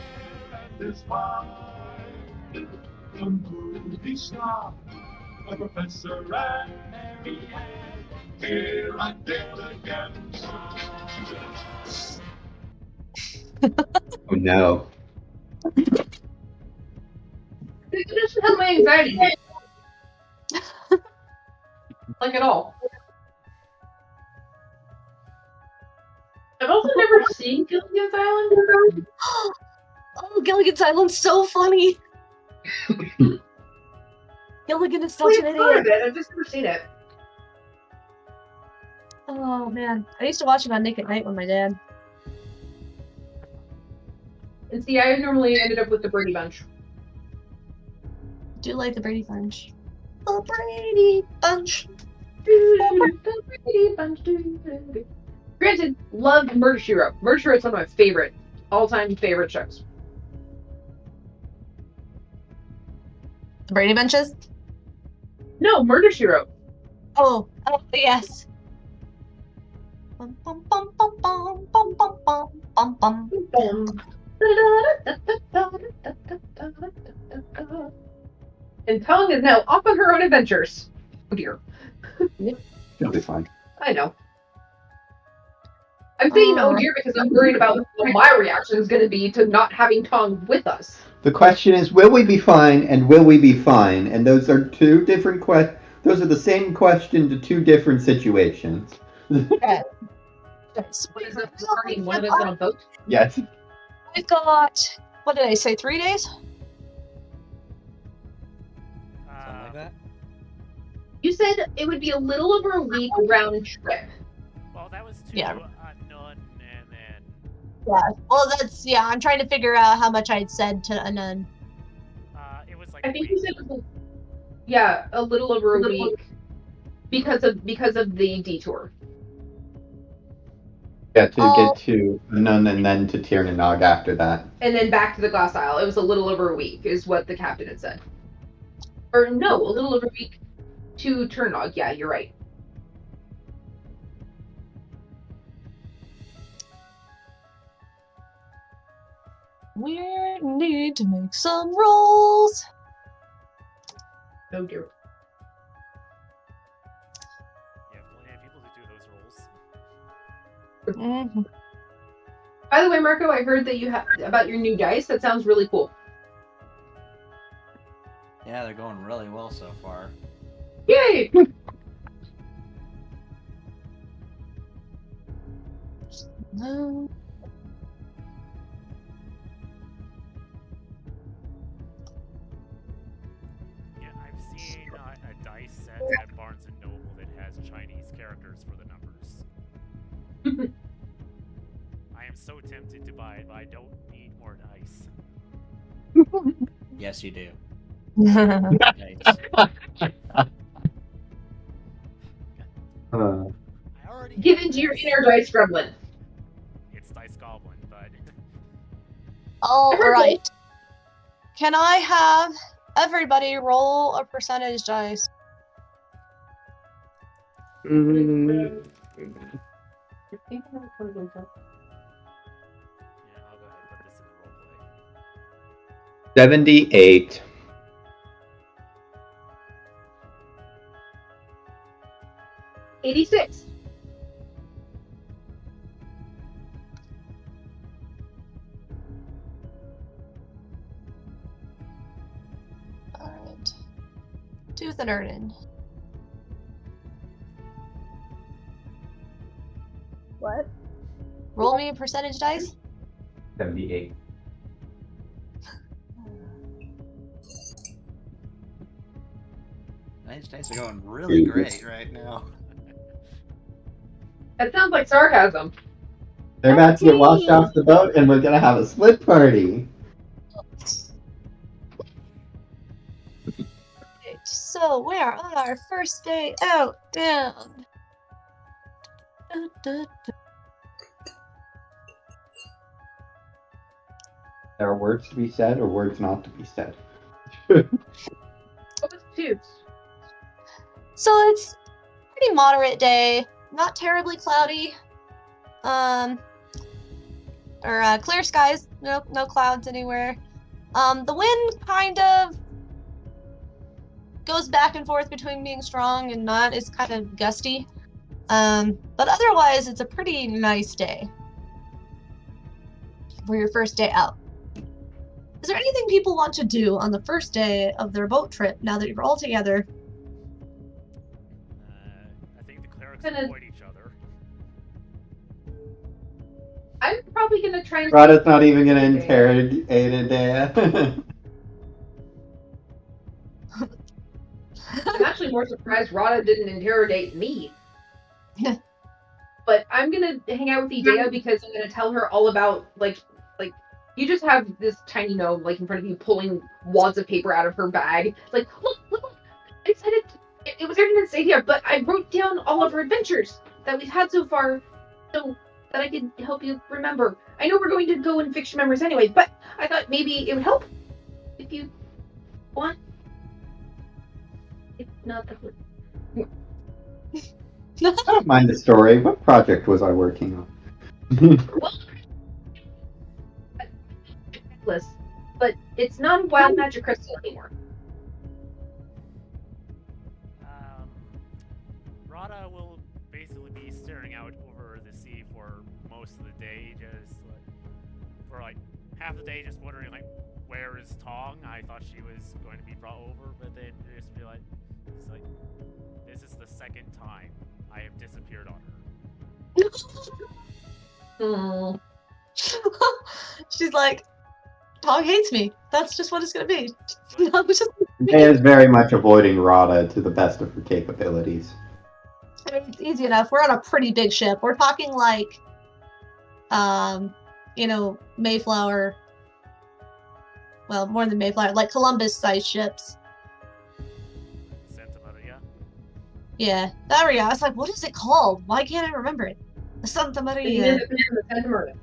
and his wife, a movie star, a professor and Mary Ann, here on Gilligan's Island. Oh no. It just has my anxiety. Like at all. I've also never seen Gilligan's Island. Oh, Gilligan's Island's so funny. Gilligan is such an I've heard idiot. of it, I've just never seen it. Oh man, I used to watch it on Nick at Night with my dad. And see, I normally ended up with the Brady Bunch. I do like the Brady Bunch. The Brady Bunch. The Brady Bunch. Granted, loved Murder, She Wrote. Murder, She Wrote is one of my favorite, all-time favorite shows. The Brady Bunches? No, Murder, She Wrote. Oh yes. Bum, bum, bum, bum, bum, bum, bum, bum, bum, bum. And Tong is now off on her own adventures. Oh dear. It'll be fine. I know. I'm saying oh dear because I'm worried about what my reaction is going to be to not having Tom with us. The question is, will we be fine and will we be fine? And those are two different those are the same question to two different situations. Okay. What is up starting one of us on a boat? Yes. We've got, what did I say, 3 days? Something like that. You said it would be a little over a week round trip. Well, that was to Yeah. Nun and then. Yeah. Well, I'm trying to figure out how much I had said to Anun. It was like. I think you said a little over a week because of the detour. Yeah, to get to Nun and then to Tirnanog after that. And then back to the Glass Isle. It was a little over a week, is what the captain had said. Or no, a little over a week to Tirnanog. Yeah, you're right. We need to make some rolls. Oh dear. Yeah, plenty of people to do those rolls. Mm-hmm. By the way, Marco, I heard that you have about your new dice. That sounds really cool. Yeah, they're going really well so far. Yay! No. Yeah, I've seen a dice set at Barnes & Noble that has Chinese characters for the numbers. I am so tempted to buy it, but I don't need more dice. Yes, you do. Uh, I already Give have into your this. inner dice gremlin. It's Dice Goblin, but All right. Can I have everybody roll a percentage dice? yeah, I'll go ahead and put this in the roleplay. 78. 86. All right. Tooth and Erden. What? Roll me a percentage dice. 78. Nice dice are going really great right now. That sounds like sarcasm. They're about to get washed off the boat and we're gonna have a split party. Right, so we're on our first day out and There are words to be said or words not to be said. What was two? so it's a pretty moderate day, not terribly cloudy. Clear skies, no clouds anywhere. The wind kind of goes back and forth between being strong and not. It's kind of gusty. But otherwise, it's a pretty nice day for your first day out. Is there anything people want to do on the first day of their boat trip now that you're all together? I think the clerics Gonna- avoid each other. I'm probably gonna try and. Rada's not even gonna interrogate Adea. I'm actually more surprised Rada didn't interrogate me. But I'm gonna hang out with Idea because I'm gonna tell her all about like you just have this tiny gnome like in front of you pulling wads of paper out of her bag. Like, look, I said it was written in Stadia, but I wrote down all of our adventures that we've had so far so that I could help you remember. I know we're going to go and fix your memories anyway, but I thought maybe it would help if you want. It's not the I don't mind the story. What project was I working on? but it's not a wild magic crystal anymore. Rada will basically be staring out over the sea for most of the day, just like, for like half the day, just wondering like, where is Tong? I thought she was going to be brought over, but then just be like, it's like, this is the second time I have disappeared on her. Mm. She's like, Tong hates me. That's just what it's gonna be. No, it's just- Dea is very much avoiding Rada to the best of her capabilities. I mean, it's easy enough. We're on a pretty big ship. We're talking like, Mayflower. Well, more than Mayflower, like Columbus-sized ships. Santa Maria. Yeah, there we go. I was like, what is it called? Why can't I remember it? The Santa Maria. Santa Maria.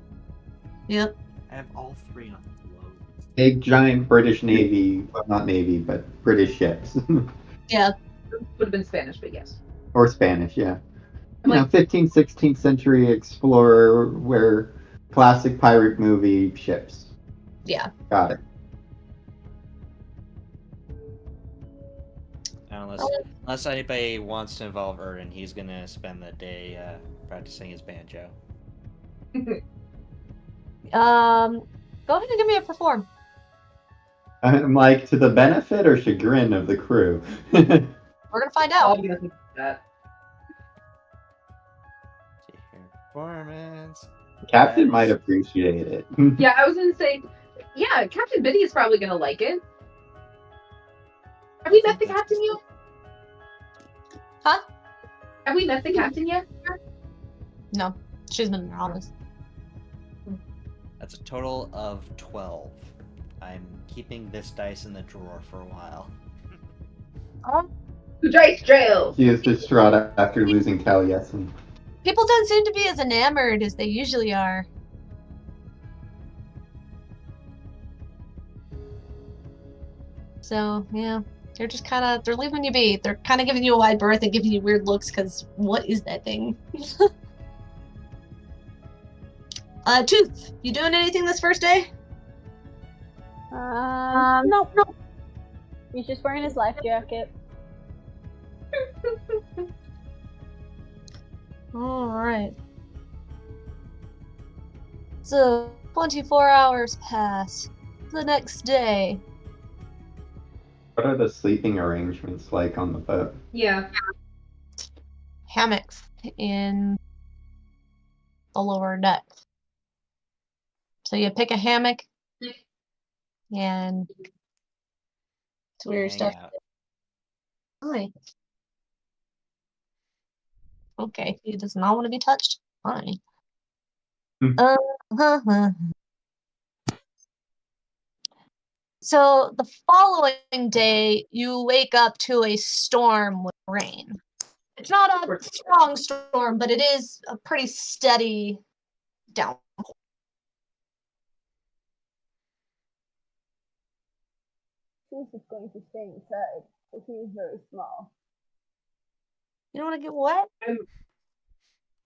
Yep. I have all three on the globe. Big, giant British Navy, well, not Navy, but British ships. Yeah. Would have been Spanish, but yes. Or Spanish, yeah. You Like- know, 15th, 16th century explorer, where classic pirate movie ships. Yeah. Got it. Unless anybody wants to involve Erden, he's gonna spend the day practicing his banjo. Go ahead and give me a perform. I'm like, to the benefit or chagrin of the crew? We're gonna find out. I'm gonna think that. See here, performance. Captain might appreciate it. Yeah, I was gonna say, yeah, Captain Biddy is probably gonna like it. Have we met the captain yet? Huh? Have we met the captain yet? No, she's been honest. That's a total of 12. I'm keeping this dice in the drawer for a while. Dice jail. She is distraught after losing Taliesin. People don't seem to be as enamored as they usually are. So, yeah. They're just they're leaving you be. They're kind of giving you a wide berth and giving you weird looks, because what is that thing? Tooth, you doing anything this first day? Nope. He's just wearing his life jacket. Alright. So, 24 hours pass. The next day. What are the sleeping arrangements like on the boat? Yeah. Hammocks in the lower deck. So you pick a hammock and it's where your Hang stuff. out. Hi. Okay, he does not want to be touched. Fine. Hmm. So the following day, you wake up to a storm with rain. It's not a strong storm, but it is a pretty steady downpour. He's just going to stay inside, but he is very small. You don't want to get wet?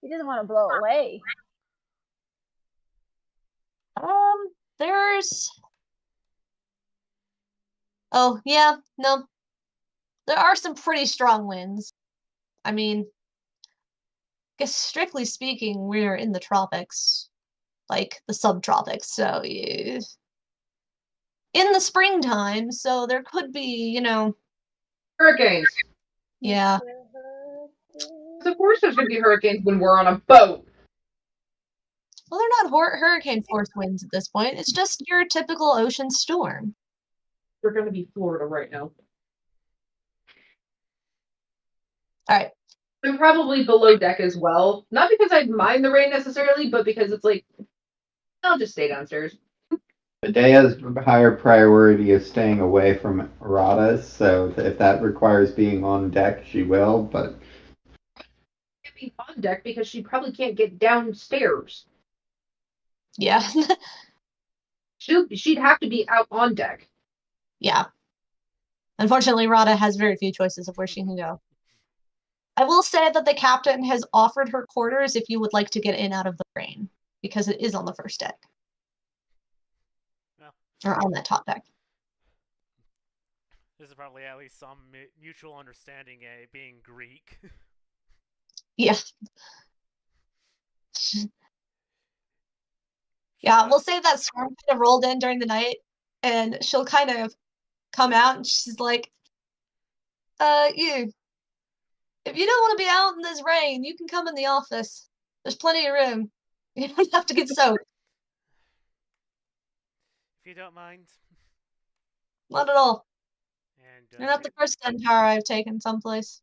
He doesn't want to blow away. There's. Oh, yeah, no. There are some pretty strong winds. I mean, I guess strictly speaking, we're in the tropics. Like the subtropics, so in the springtime, so there could be, Hurricanes. yeah. Of course there's gonna be hurricanes when we're on a boat. Well, they're not hurricane force winds at this point. It's just your typical ocean storm. We're gonna be Florida right now. Alright. I'm probably below deck as well. Not because I mind the rain necessarily, but because it's like, I'll just stay downstairs. Medea's higher priority is staying away from Rada, so if that requires being on deck, she will, but Can't be on deck because she probably can't get downstairs. Yeah. She'd have to be out on deck. Yeah. Unfortunately, Rada has very few choices of where she can go. I will say that the captain has offered her quarters if you would like to get in out of the rain, because it is on the first deck. Well, Or on that top deck. this is probably at least some mutual understanding, being Greek. Yeah. Yeah, we'll say that storm kind of rolled in during the night, and she'll kind of come out, and she's like, you, if you don't want to be out in this rain, you can come in the office. There's plenty of room. You don't have to get soaked. If you don't mind. Not at all. And You're not the first centaur I've taken someplace.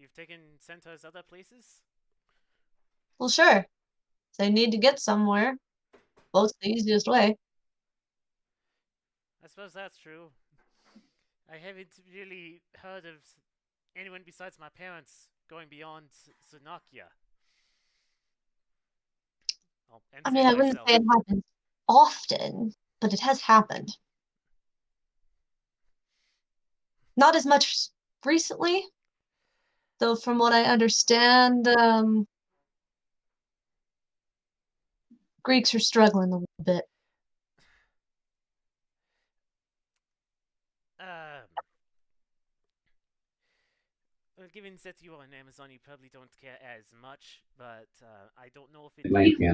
you've taken centaurs other places? Well, sure. They need to get somewhere. Boat's the easiest way. I suppose that's true. I haven't really heard of anyone besides my parents going beyond Sunakia. I mean, I wouldn't say it happens often, but it has happened. Not as much recently, though from what I understand, Greeks are struggling a little bit. Well, given that you are an Amazon, you probably don't care as much, but I don't know if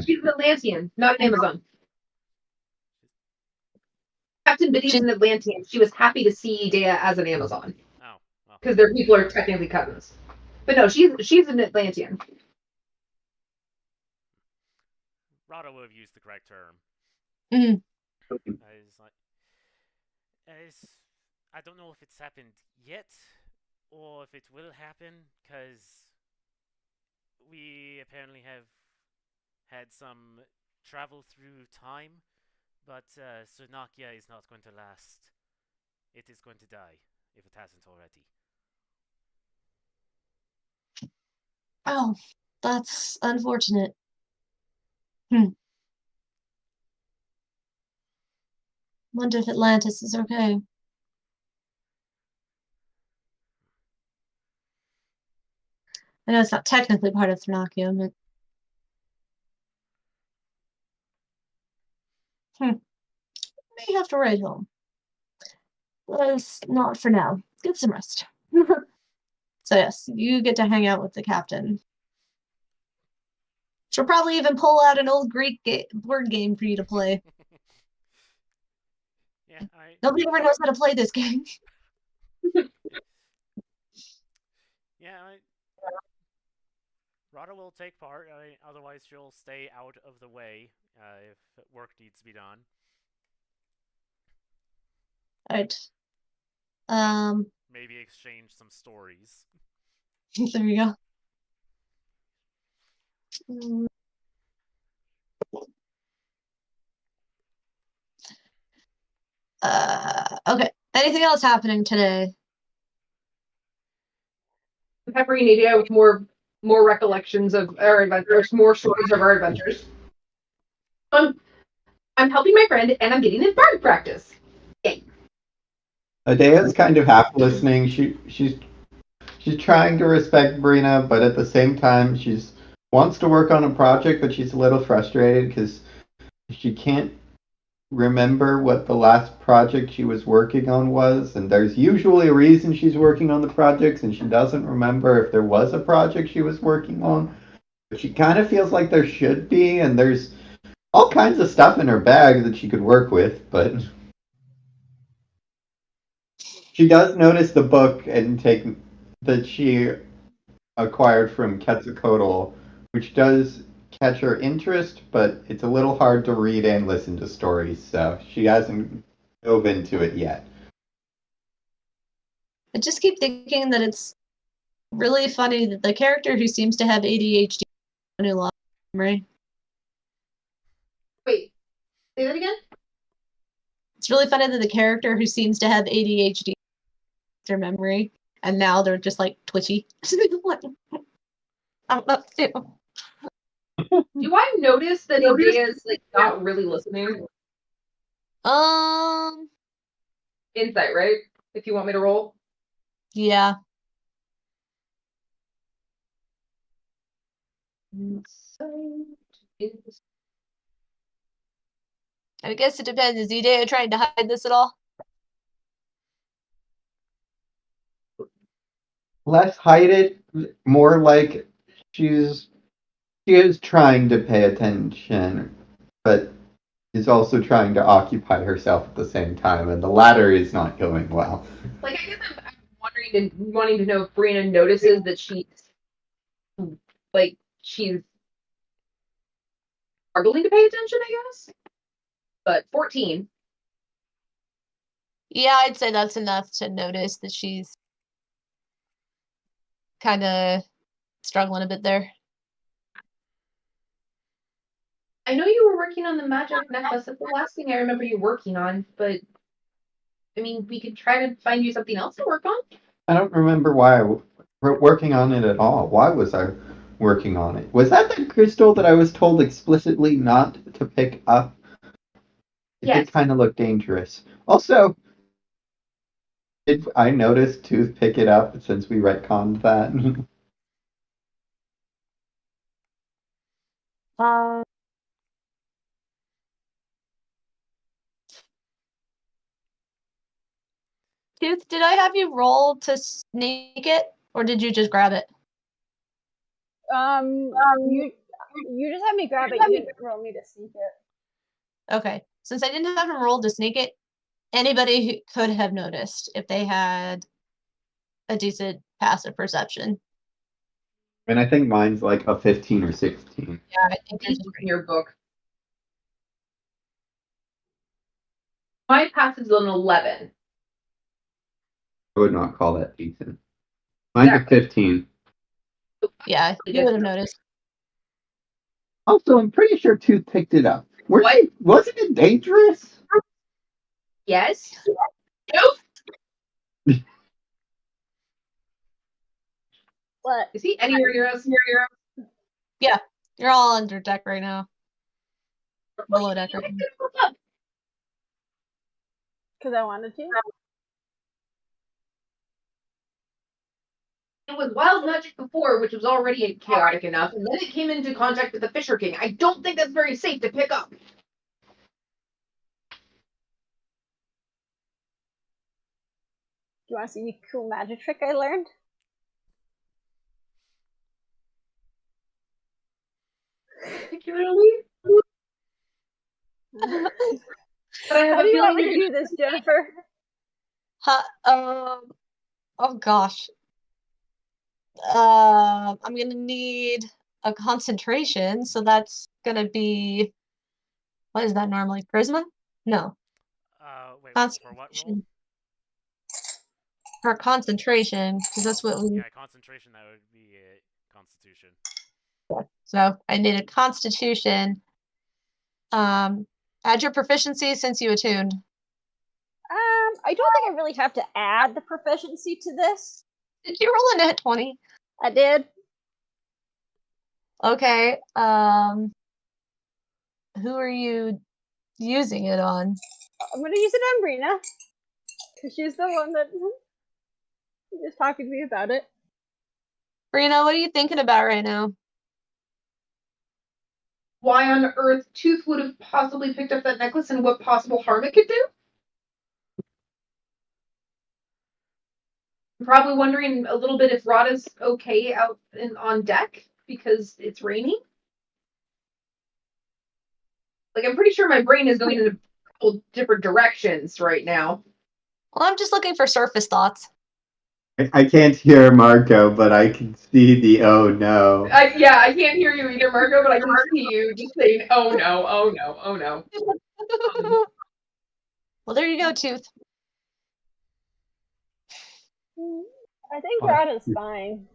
She's an Atlantean, not an Amazon. Captain Biddy's an Atlantean. She was happy to see Dea as an Amazon. Oh, well. Because their people are technically cousins. But no, she's an Atlantean. Rado would have used the correct term. Mm-hmm. I don't know if it's happened yet, or if it will happen, because we apparently have had some travel through time, but Sunakia is not going to last. It is going to die, if it hasn't already. Oh, that's unfortunate. Wonder if Atlantis is okay. I know it's not technically part of Thanakia, but... May have to ride home. But not for now. Get some rest. So yes, you get to hang out with the captain. She'll probably even pull out an old Greek board game for you to play. Yeah, Nobody ever knows how to play this game. Yeah, Rada will take part. Otherwise, she'll stay out of the way if work needs to be done. Alright. Maybe exchange some stories. There you go. Okay. Anything else happening today? Peppery and Nadia with more recollections of our adventures, more stories of our adventures. I'm helping my friend, and I'm getting in bard practice. Yay. Adea's kind of half listening. She's trying to respect Brina, but at the same time, she's wants to work on a project, but she's a little frustrated because she can't remember what the last project she was working on was, and there's usually a reason she's working on the projects, and she doesn't remember if there was a project she was working on. But she kind of feels like there should be, and there's all kinds of stuff in her bag that she could work with, but she does notice the book and take that she acquired from Quetzalcoatl, which does catch her interest, but it's a little hard to read and listen to stories, so she hasn't dove into it yet. I just keep thinking that it's really funny that the character who seems to have ADHD has a lot of memory. Wait, say that again? It's really funny that the character who seems to have ADHD their memory, and now they're just like twitchy. I don't know. Do I notice that Adea's like not really listening? Insight, right? If you want me to roll. Yeah. I guess it depends. Is Idea trying to hide this at all? Less hide it, more like she's She is trying to pay attention, but is also trying to occupy herself at the same time, and the latter is not going well. Like, I guess I'm wanting to know if Brianna notices that she's struggling to pay attention, I guess. But 14. Yeah, I'd say that's enough to notice that she's kind of struggling a bit there. I know you were working on the magic necklace. That's the last thing I remember you working on, but I mean, we could try to find you something else to work on. I don't remember why I was working on it at all. Why was I working on it? Was that the crystal that I was told explicitly not to pick up? Yes. It kind of looked dangerous. Also, did I notice Tooth pick it up since we retconned that? Tooth, did I have you roll to sneak it, or did you just grab it? You just had me grab it. You didn't roll me to sneak it. Okay. Since I didn't have him roll to sneak it, anybody who could have noticed if they had a decent passive perception. And I think mine's like a 15 or 16. Yeah, I think It's in your book. My pass is an 11. I would not call that decent. Mine's Exactly. a 15. Yeah, you would have noticed. Also, I'm pretty sure Tooth picked it up. Wasn't it dangerous? Yes. Nope. What? Is he anywhere near us? Yeah, you're all under deck right now. Below deck right now. Because I wanted to. It was wild magic before, which was already chaotic enough, and then it came into contact with the Fisher King. I don't think that's very safe to pick up. Do you want to see the cool magic trick I learned? Particularly? How do you want me to do this, Jennifer? Oh gosh. I'm gonna need a concentration, so that's gonna be, what is that normally? Charisma? No. Wait, Concentration. for what roll? For concentration, because that's what we. Yeah, concentration. That would be Constitution. So I need a Constitution. Add your proficiency since you attuned. I don't think I really have to add the proficiency to this. Did you roll a net 20? I did. Okay. Who are you using it on? I'm gonna use it on Brina. Because she's the one that just talking to me about it. Brina, what are you thinking about right now? Why on earth Tooth would have possibly picked up that necklace and what possible harm it could do? I'm probably wondering a little bit if Rada's okay out on deck because it's raining. Like, I'm pretty sure my brain is going in a couple different directions right now. Well, I'm just looking for surface thoughts. I can't hear Marco, but I can see the oh no. I can't hear you either, Marco, but I can see you just saying, oh no, oh no, oh no. Well, there you go, Tooth. I think Rada's fine.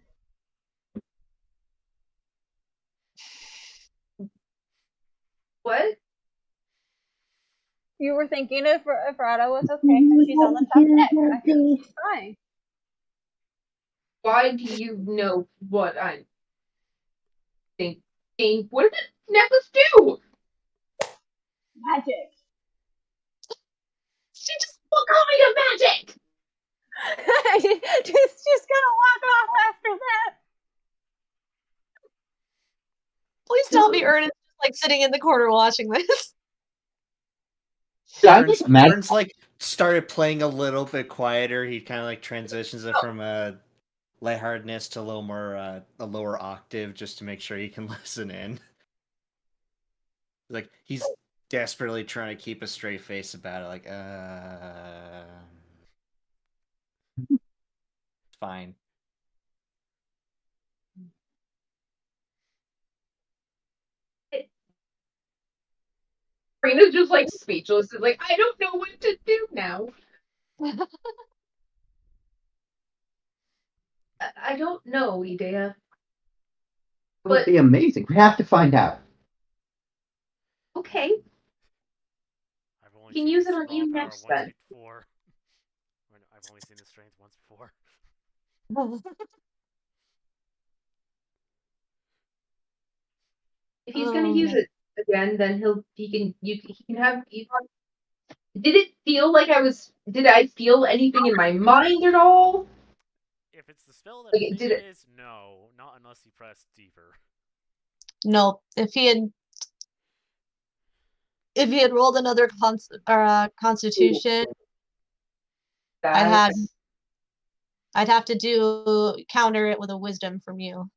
What? You were thinking if Rada was okay because she's on the top deck. I think she's fine. Why do you know what I'm thinking? What did the necklace do? Magic. She just called me a magic! She's just gonna walk off after that. Please tell me Ernest is like sitting in the corner watching this. Ernst like started playing a little bit quieter. He kind of like transitions it from a lightheartedness to a little more a lower octave just to make sure you can listen in. Like he's desperately trying to keep a straight face about it. Like, fine. Brina's just like speechless. It's like, I don't know what to do now. I don't know, Idea. It would be amazing. We have to find out. Okay. I've only You can seen use his it on raw you power next, once then. before. I've only seen his strength once before. If he's gonna use it again, then he can have. Did it feel like Did I feel anything in my mind at all? If it's the spell that Like, I think did it it? is, no, not unless you press deeper. No, if he had rolled another Constitution, I'd have to counter it with a Wisdom from you.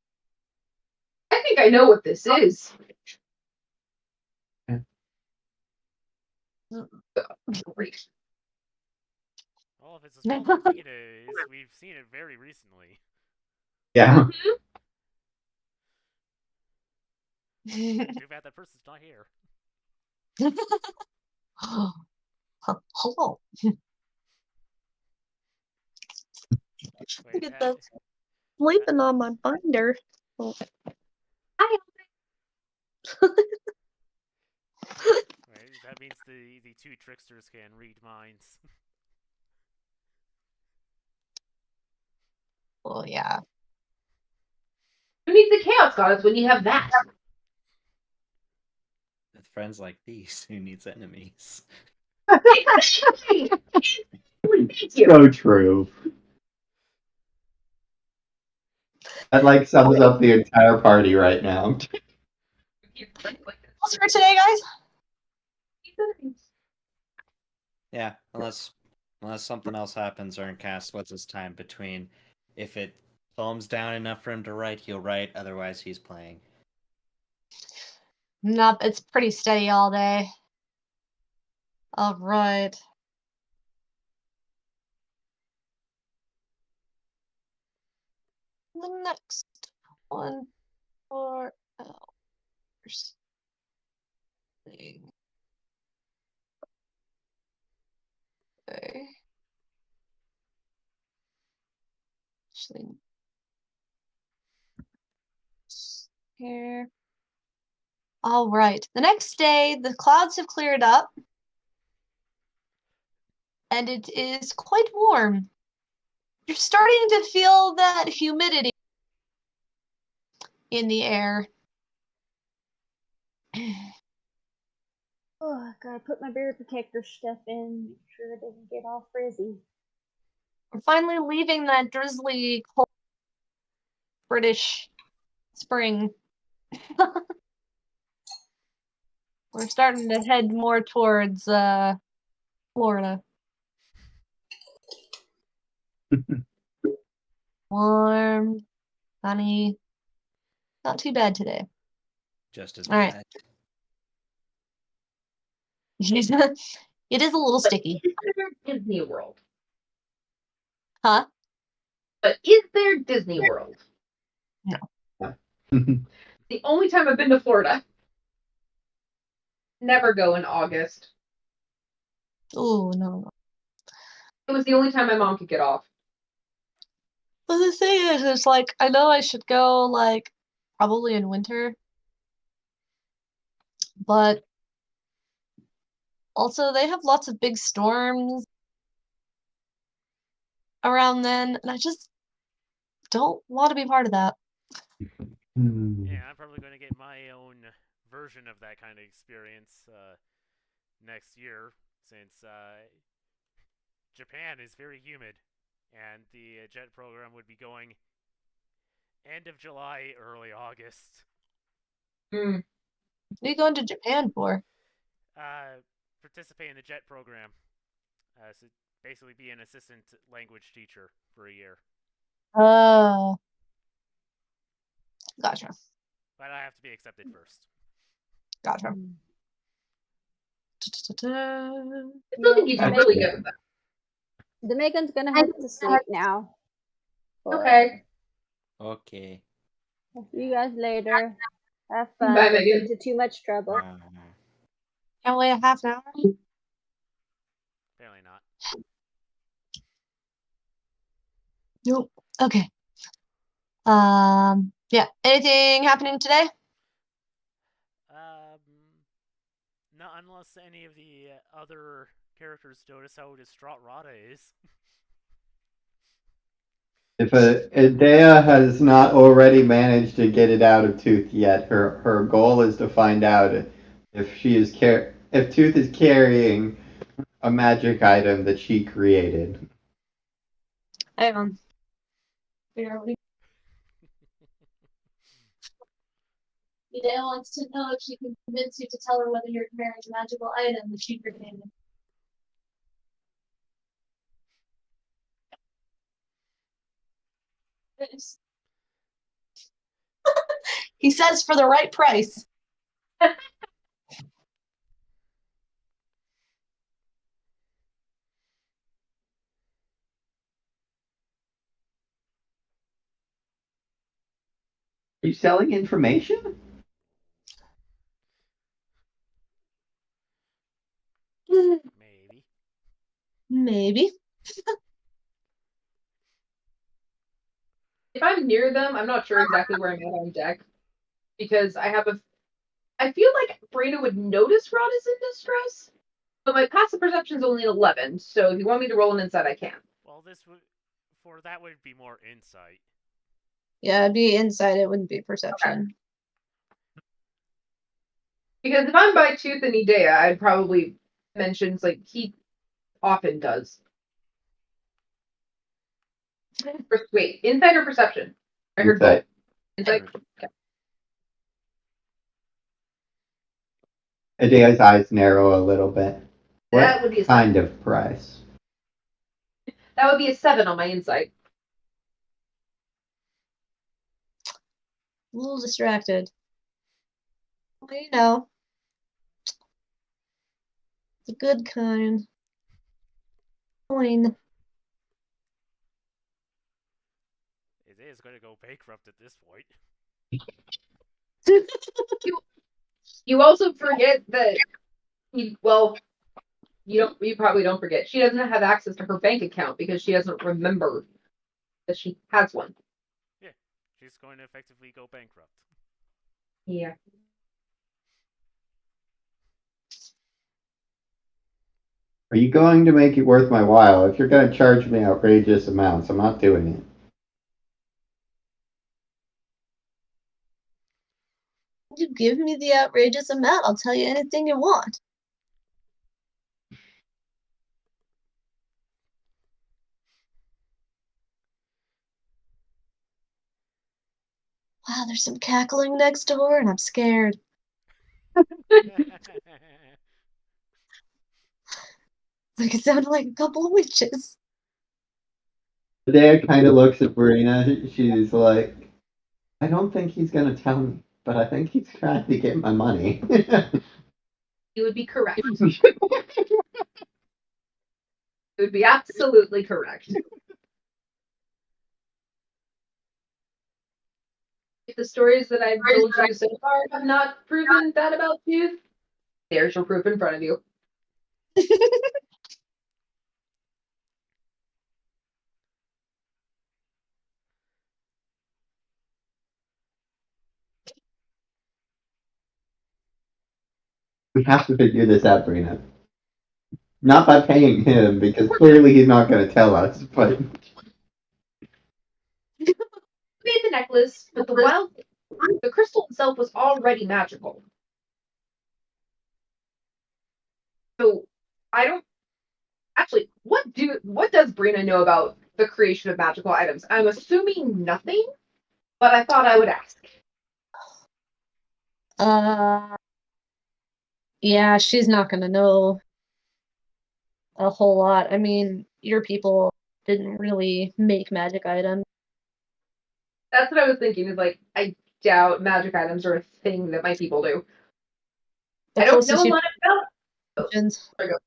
I think I know what this is. Great. Well, if it's the spell that I think it is, we've seen it very recently. Yeah. Too bad that person's not here. Hello. Look at that. Sleeping on my binder. Oh. Right, that means the two tricksters can read minds. Well, yeah. Who needs a chaos goddess when you have that? With friends like these, who needs enemies? Thank you. So true. That like sums up the entire party right now. What's for today, guys? Yeah, unless something else happens during cast, what's his time between? If it calms down enough for him to write, he'll write. Otherwise, he's playing. Nope, it's pretty steady all day. All right. The next one for hours. Okay. Actually, here. All right. The next day, the clouds have cleared up, and it is quite warm. You're starting to feel that humidity in the air. Oh, gotta put my beard protector stuff in, make sure it doesn't get all frizzy. We're finally leaving that drizzly, cold British spring. We're starting to head more towards Florida. Warm, sunny. Not too bad today. Just as All right. bad. It is a little sticky. Is there Disney World? Huh? But is there Disney World? No. The only time I've been to Florida. Never go in August. Oh, no. It was the only time my mom could get off. But the thing is, it's like, I know I should go, like, probably in winter. But also, they have lots of big storms around then, and I just don't want to be part of that. Yeah, I'm probably going to get my own version of that kind of experience next year, since Japan is very humid, and the jet program would be going end of July, early August. What are you going to Japan for? Participate in the jet program. So basically be an assistant language teacher for a year. Oh. Gotcha. But I have to be accepted first. Gotcha. I still think you did really good with that. The Megan's gonna head to sleep now. Okay. Okay. I'll see you guys later. Have fun. Bye, Don't get Megan. into too much trouble. Can't wait a half an hour. Apparently not. Nope. Okay. Yeah. Anything happening today? Not unless any of the other characters notice how distraught Rada is. If Adea has not already managed to get it out of Tooth yet, her goal is to find out if she is if Tooth is carrying a magic item that she created. Hang on. Idea wants to know if she can convince you to tell her whether you're carrying a magical item that she created. He says for the right price. Are you selling information? Maybe. Maybe. If I'm near them, I'm not sure exactly where I'm at on deck. Because I feel like Brina would notice Rod is in distress. But my passive perception is only an 11, so if you want me to roll an insight, I can. Well, that would be more insight. Yeah, it'd be insight, it wouldn't be perception. Okay. Because if I'm by Tooth and Idea, I'd probably mention, like, he often does. Wait, insight or perception? I heard both. Insight. Okay. Adea's eyes narrow a little bit. That would be a kind of price? That would be a 7 on my insight. A little distracted. Well, you know. The good kind. Coin. It is going to go bankrupt at this point. You also forget that you probably don't forget. She doesn't have access to her bank account because she doesn't remember that she has one. Yeah, she's going to effectively go bankrupt. Yeah. Are you going to make it worth my while? If you're going to charge me outrageous amounts, I'm not doing it. You give me the outrageous amount, I'll tell you anything you want. Wow, there's some cackling next door, and I'm scared. Like, it sounded like a couple of witches. Adea kind of looks at Brina. She's like, I don't think he's going to tell me, but I think he's trying to get my money. You would be correct. It would be absolutely correct. If the stories that I've told you so far have not proven that about you, there's your proof in front of you. We have to figure this out, Brina. Not by paying him, because clearly he's not going to tell us, but... We made the necklace, but the crystal itself was already magical. So, I don't... Actually, what does Brina know about the creation of magical items? I'm assuming nothing, but I thought I would ask. Yeah, she's not gonna know a whole lot. I mean, your people didn't really make magic items. That's what I was thinking. Is like I doubt magic items are a thing that my people do. I don't know a lot about potions. There you go.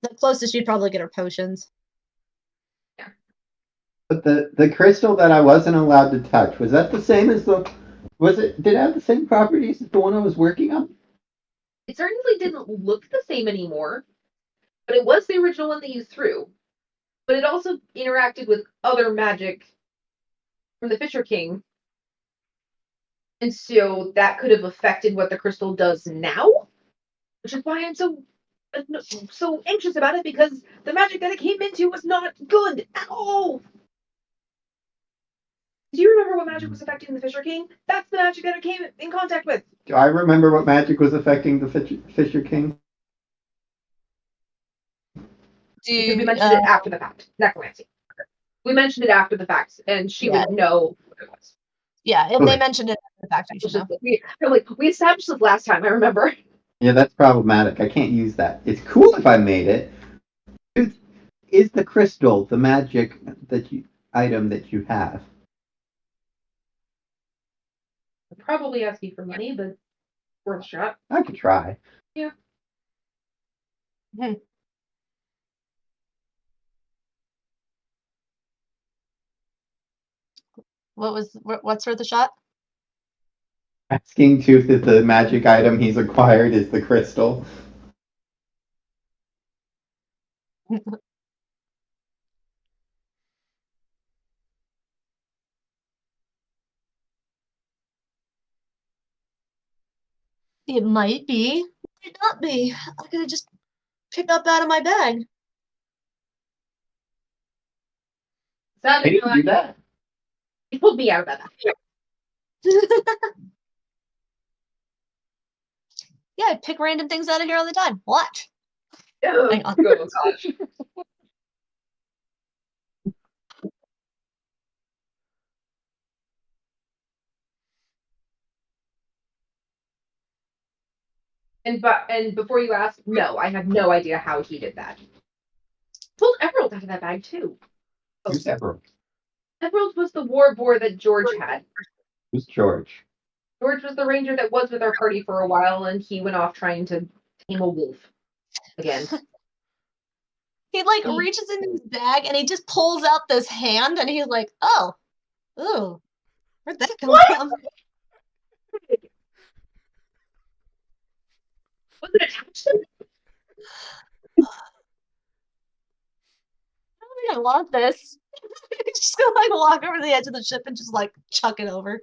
The closest you'd probably get are potions. But the crystal that I wasn't allowed to touch, was that the same as the? Did it have the same properties as the one I was working on? It certainly didn't look the same anymore, but it was the original one that you threw. But it also interacted with other magic from the Fisher King. And so that could have affected what the crystal does now, which is why I'm so anxious about it, because the magic that it came into was not good at all. Do you remember what magic was affecting the Fisher King? That's the magic that it came in contact with. Do I remember what magic was affecting the Fisher King? Because we mentioned it after the fact. Necromancy. We mentioned it after the fact, and she would know what it was. Yeah, if they mentioned it after the fact, I should know. We established this last time, I remember. Yeah, that's problematic. I can't use that. It's cool if I made it. Is the crystal the magic item that you have? I'd probably ask you for money, but worth a shot. I could try. Yeah. What's worth the shot? Asking Tooth if the magic item he's acquired is the crystal. It might be. It might not be. I could have just picked up out of my bag. Can you do that? He pulled me out of that bag. Yeah, I pick random things out of here all the time. Watch. Oh, Hang on. gosh. And before you ask, no, I have no idea how he did that. Pulled Emerald out of that bag too. Who's Emerald? Emerald was the war boar that George had. Who's George? George was the ranger that was with our party for a while, and he went off trying to tame a wolf again. He reaches into his bag and he just pulls out this hand and he's like, "Oh, ooh, where'd that come from?" Was it attached to it? I don't think I want this. He's just gonna walk over the edge of the ship and just chuck it over.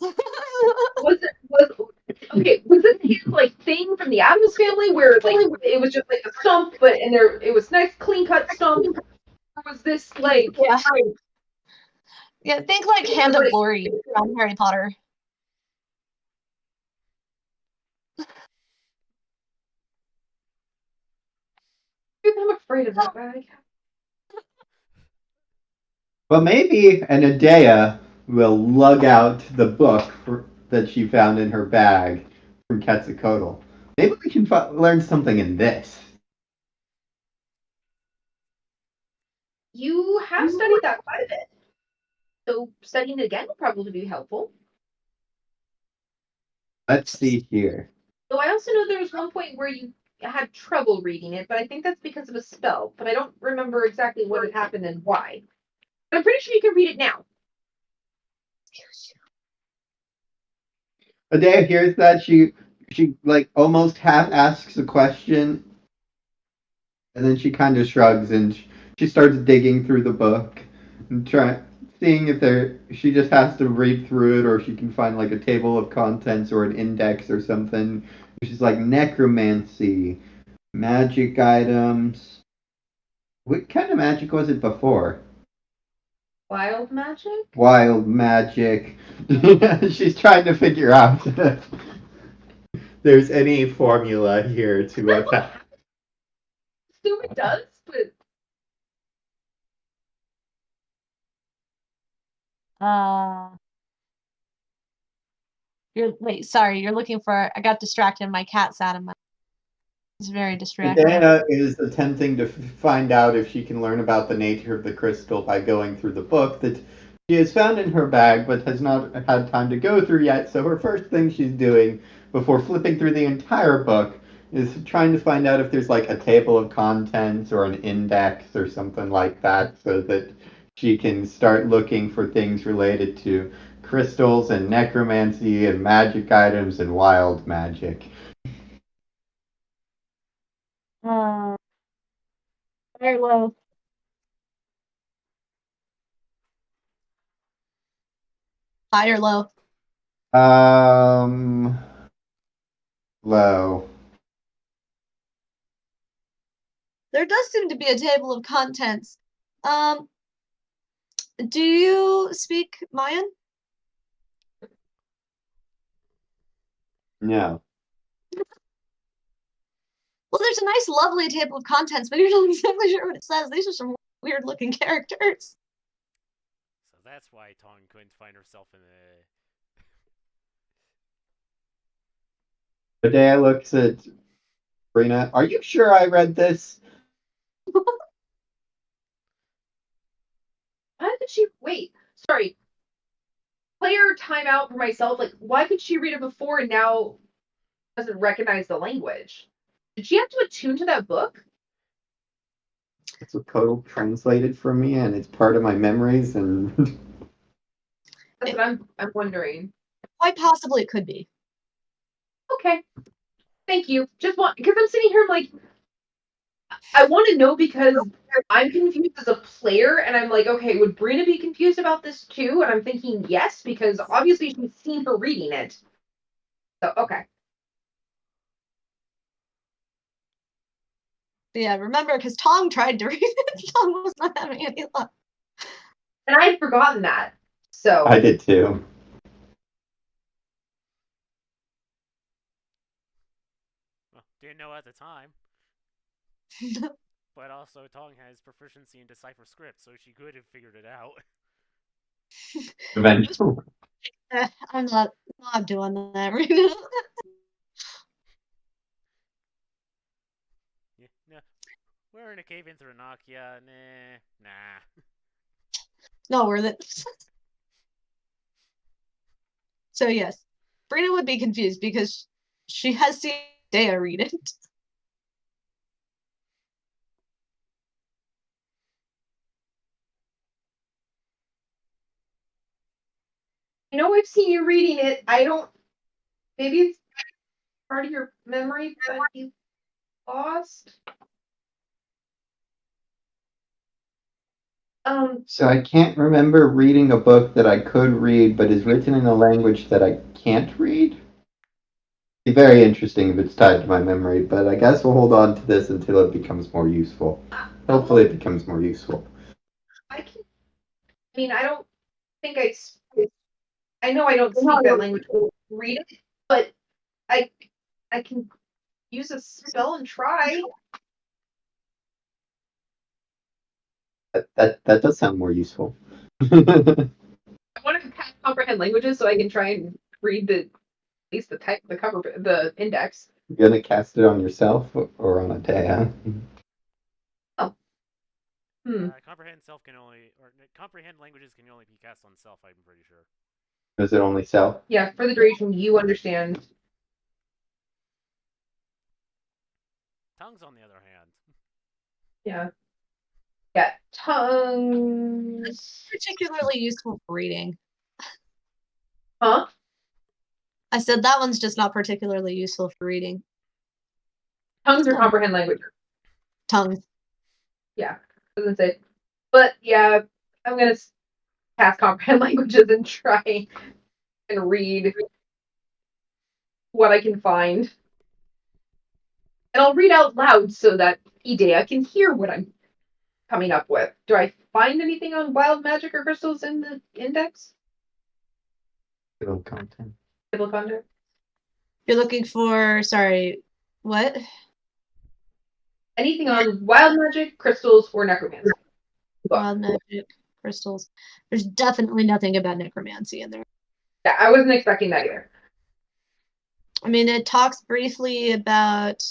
Was this his thing from the Adams family where it was just a stump, it was nice clean cut stump? Or was this yeah, think Hand of Glory from Harry Potter. I'm afraid of that bag. Well, maybe an Adea will lug out the book that she found in her bag from Quetzalcoatl. Maybe we can learn something in this. You have studied that quite a bit. So studying it again would probably be helpful. Let's see here. So I also know there was one point where you had trouble reading it, but I think that's because of a spell. But I don't remember exactly what had happened and why. But I'm pretty sure you can read it now. Adea hears that she almost half asks a question, and then she kind of shrugs and she starts digging through the book and seeing if she just has to read through it or she can find a table of contents or an index or something. She's like necromancy, magic items. What kind of magic was it before? Wild magic? Wild magic. She's trying to figure out if there's any formula here to what that. Assume it does, but You're looking for. I got distracted. My cat sat in my. It's very distracting. Dana is attempting to find out if she can learn about the nature of the crystal by going through the book that she has found in her bag but has not had time to go through yet. So her first thing she's doing before flipping through the entire book is trying to find out if there's like a table of contents or an index or something like that so that she can start looking for things related to crystals and necromancy and magic items and wild magic. Very low. High or low? Low. There does seem to be a table of contents. Do you speak Mayan? No. Well, there's a nice, lovely table of contents, but you're not exactly sure what it says. These are some weird-looking characters. So that's why Tong couldn't find herself in a... Medea looks at Brina. Are you sure I read this? Why did she wait? Sorry. Player timeout for myself. Like, why could she read it before and now doesn't recognize the language? Did she have to attune to that book? It's what Codal translated for me, and it's part of my memories. And That's what I'm wondering. Quite possibly, it could be. Okay. Thank you. Just want because I'm sitting here. I'm like, I want to know because I'm confused as a player, and I'm like, okay, would Brina be confused about this too? And I'm thinking yes, because obviously she's seen her reading it. So okay. But yeah, remember, because Tong tried to read it, Tong was not having any luck. And I had forgotten that. So I did too. Well, didn't know at the time. But also, Tong has proficiency in decipher script, so she could have figured it out. Eventually. I'm not doing that right now. Yeah, no. We're in a cave in Thurnakia. Nah. Not worth it. So yes, Brina would be confused because she has seen Dea read it. I know I've seen you reading it. I don't. Maybe it's part of your memory that you lost. So I can't remember reading a book that I could read, but is written in a language that I can't read. It'd be very interesting if it's tied to my memory, but I guess we'll hold on to this until it becomes more useful. Hopefully, it becomes more useful. I mean, I don't think I know I don't speak that language or read it, but I can use a spell and try. That does sound more useful. I want to comprehend languages so I can try and read at least the type, the cover, the index. You're gonna cast it on yourself or on a Dea? Oh. Comprehend comprehend languages can only be cast on self. I'm pretty sure. Is it only self? Yeah, for the duration, you understand. Tongues, on the other hand. Yeah. Yeah, tongues. Particularly useful for reading. Huh? I said that one's just not particularly useful for reading. Tongues or comprehend language? Tongues. Yeah, doesn't say. But yeah, I'm gonna cast comprehend languages and try and read what I can find. And I'll read out loud so that Idea can hear what I'm coming up with. Do I find anything on wild magic or crystals in the index? Table content. Table content? You're looking for, sorry, what? Anything on wild magic, crystals, or necromancy? Wild magic, crystals. There's definitely nothing about necromancy in there. Yeah, I wasn't expecting that either. I mean, it talks briefly about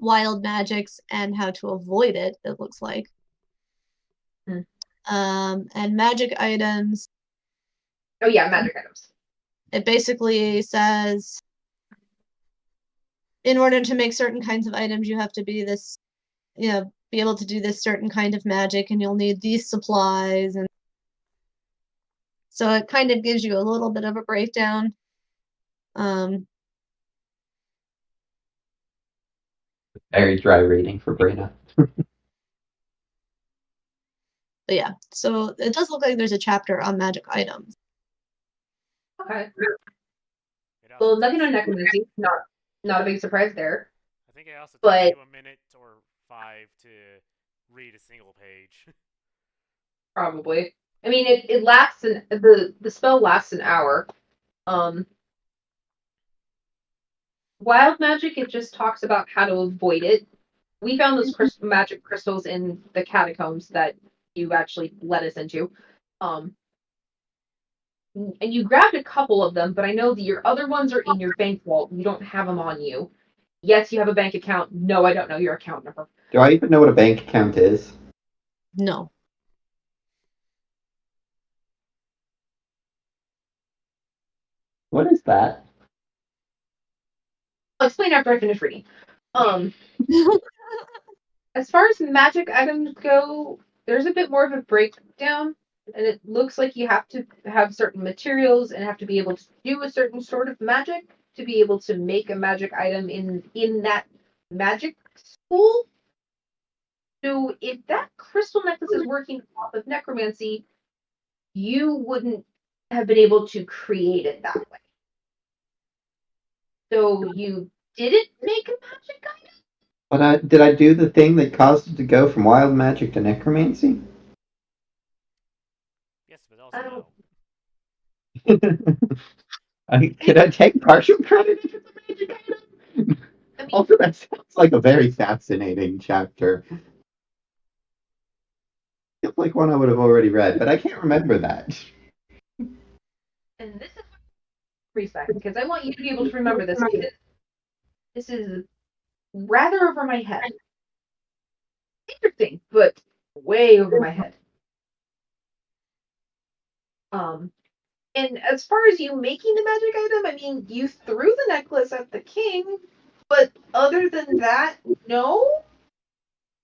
wild magics and how to avoid it, it looks like. Hmm. And magic items. Oh yeah, magic items. It basically says in order to make certain kinds of items, you have to be this, be able to do this certain kind of magic, and you'll need these supplies. And so it kind of gives you a little bit of a breakdown. Very dry reading for Brina. But yeah, so it does look like there's a chapter on magic items. Okay. It also Well, nothing takes- on necromancy. Not a big surprise there. I think it also But- takes you a minute or 5 to read a single page. Probably. I mean, it lasts the spell lasts an hour. Wild magic, it just talks about how to avoid it. We found those magic crystals in the catacombs that you actually led us into. And you grabbed a couple of them, but I know that your other ones are in your bank vault. You don't have them on you. Yes, you have a bank account. No, I don't know your account number. Do I even know what a bank account is? No. What is that? I'll explain after I finish reading. As far as magic items go, there's a bit more of a breakdown, and it looks like you have to have certain materials and have to be able to do a certain sort of magic to be able to make a magic item in that magic school. So if that crystal necklace is working off of necromancy, you wouldn't have been able to create it that way. So you didn't make a magic item? But did I do the thing that caused it to go from wild magic to necromancy? Yes, but also I don't- no. Could I take partial credit if it's a magic item? I mean, Also, that sounds like a very fascinating chapter. Feels like one I would have already read, but I can't remember that. and this is respect because I want you to be able to remember this because this is rather over my head. Interesting, but way over my head. And as far as you making the magic item, I mean, you threw the necklace at the king, but other than that, no.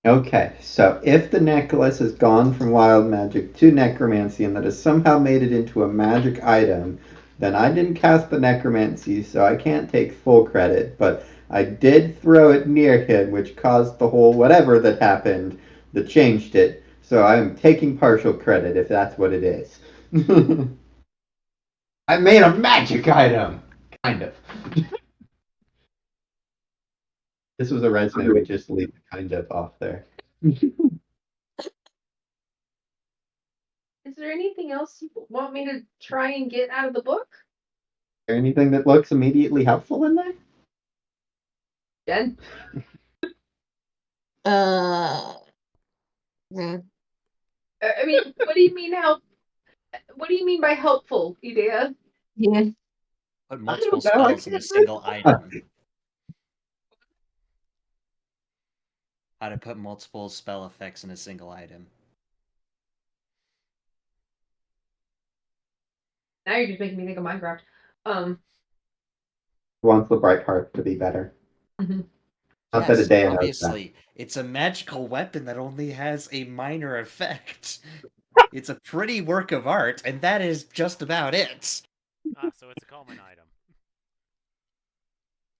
Okay, so if the necklace has gone from wild magic to necromancy and that has somehow made it into a magic item, then I didn't cast the necromancy, so I can't take full credit, but I did throw it near him, which caused the whole whatever that happened that changed it, so I'm taking partial credit if that's what it is. I made a magic item! Kind of. This was a resume, we just leave the kind of off there. Is there anything else you want me to try and get out of the book? Is there anything that looks immediately helpful in there? Jen? Yeah. I mean, what do you mean help? What do you mean by helpful, Idea? Yeah. Put multiple know, I spells in a single item. How to put multiple spell effects in a single item. Now you're just making me think of Minecraft. Wants the bright heart to be better. Mhm. Not that a Yes, day knows that. obviously, it's a magical weapon that only has a minor effect. It's a pretty work of art, and that is just about it. So it's a common item.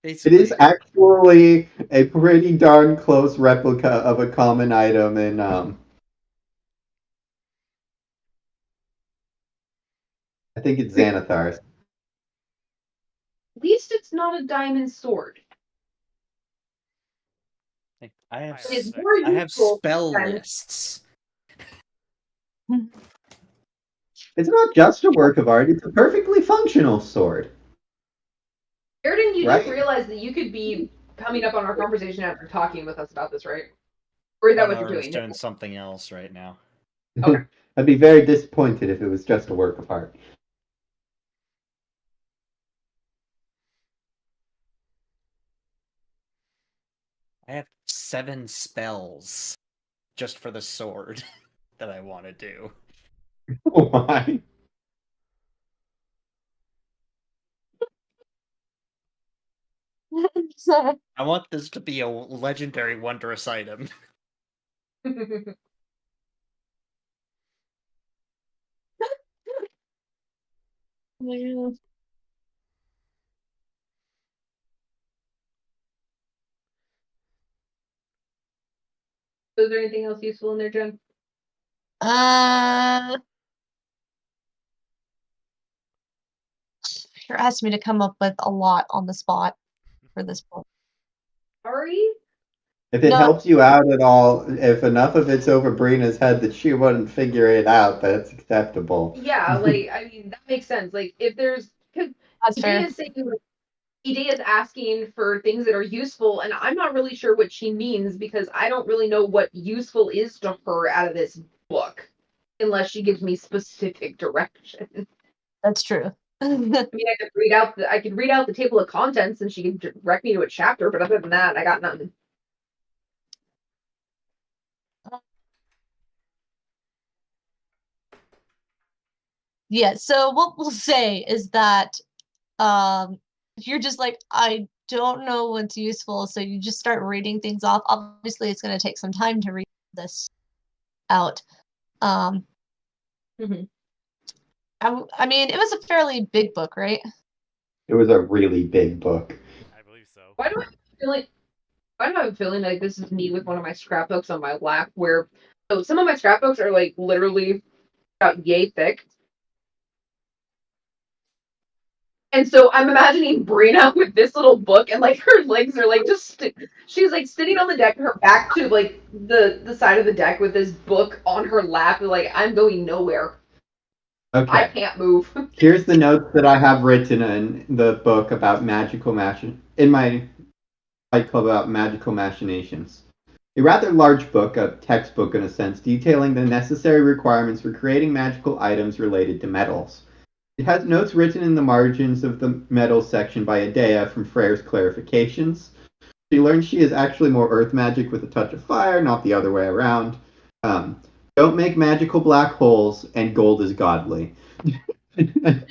It Basically, is actually a pretty darn close replica of a common item in I think it's Xanathar's. At least it's not a diamond sword. I have It's s- more I have useful spell than- lists. It's not just a work of art, it's a perfectly functional sword. Airden, you Right. just realized that you could be coming up on our conversation after talking with us about this, right? Or is that what No, you're I was doing? doing something else right now. Okay. I'd be very disappointed if it was just a work of art. I have 7 spells just for the sword that I want to do. Why? I want this to be a legendary wondrous item. Yeah. So is there anything else useful in there, Jen? You're asking me to come up with a lot on the spot for this book. Sorry? If it No. helps you out at all, if enough of it's over Brina's head that she wouldn't figure it out, that's acceptable. Yeah, like, I mean, that makes sense. Like, if there's... Because That's fair. Idea's saying, like, Idea's asking for things that are useful, and I'm not really sure what she means because I don't really know what useful is to her out of this book, unless she gives me specific direction. That's true. I mean, I could read out the table of contents, and she could direct me to a chapter. But other than that, I got nothing. Yeah, so what we'll say is that you're just like, I don't know what's useful, so you just start reading things off. Obviously, it's going to take some time to read this out. Mhm. I mean, it was a fairly big book, right? It was a really big book. I believe so. Why do I have a feeling like this is me with one of my scrapbooks on my lap? Where some of my scrapbooks are like literally about yay thick. And so I'm imagining Brina with this little book, and like her legs are like just she's like sitting on the deck, her back to like the side of the deck with this book on her lap, and like, I'm going nowhere. I Okay. can't move. Here's the notes that I have written in the book about in my Fight Club about magical machinations. A rather large book, a textbook in a sense, detailing the necessary requirements for creating magical items related to metals. It has notes written in the margins of the metals section by Adea from Freyr's clarifications. She learns she is actually more earth magic with a touch of fire, not the other way around. Don't make magical black holes, and gold is godly. If I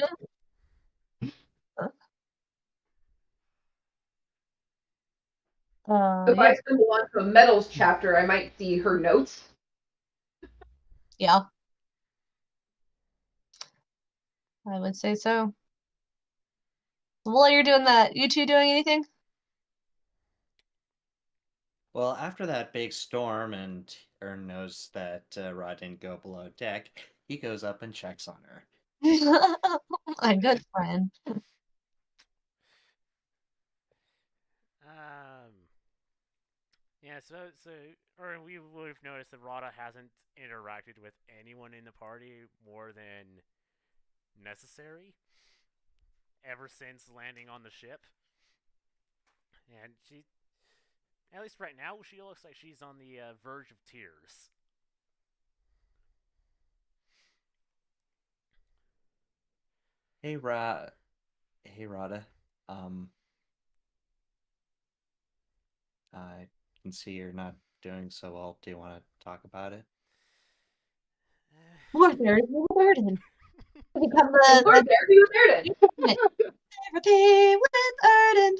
Yeah, stumble onto a metals chapter, I might see her notes. yeah, I would say so. While you're doing that, you two doing anything? Well, after that big storm and Ern knows that Rod didn't go below deck, he goes up and checks on her. My good friend. Yeah, so or we've noticed that Rada hasn't interacted with anyone in the party more than necessary ever since landing on the ship. And she, at least right now, she looks like she's on the verge of tears. Hey, Hey, Rada. I can see you're not doing so well. Do you want to talk about it? Lord there, Erden. Become Lord there, he was Erden. Therapy with Erden.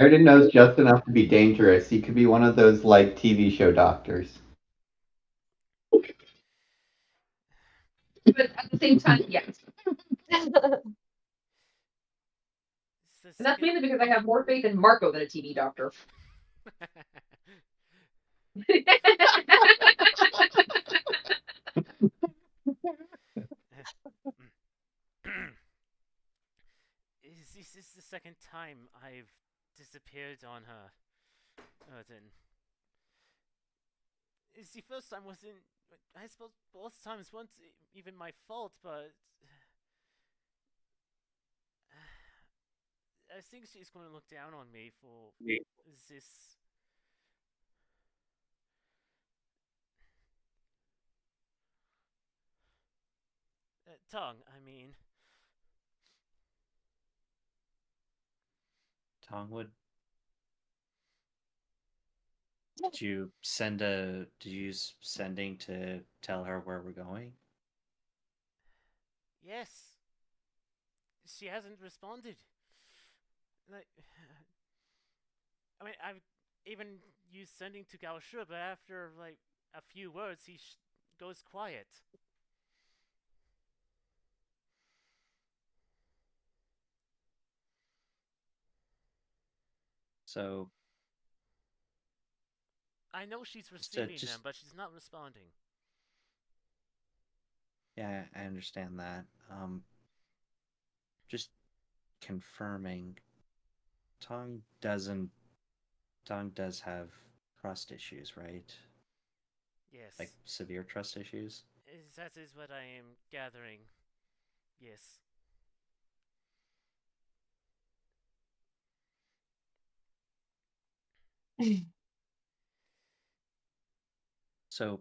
Erden knows just enough to be dangerous. He could be one of those like TV show doctors. But at the same time, yes. And that's mainly because I have more faith in Marco than a TV doctor. This is the second time I've disappeared on her, Erden. It's the first time wasn't. I suppose both times weren't even my fault, but I think she's going to look down on me for this. Tongue, I mean. Tongwood? Did you use sending to tell her where we're going? Yes. She hasn't responded. Like, I mean, I've even used sending to Gaoshu, but after like a few words, he goes quiet. So I know she's receiving just them, but she's not responding. yeah, I understand that. Just confirming. Tong doesn't. Tong does have trust issues, right? Yes. Like severe trust issues. That is what I am gathering. Yes. So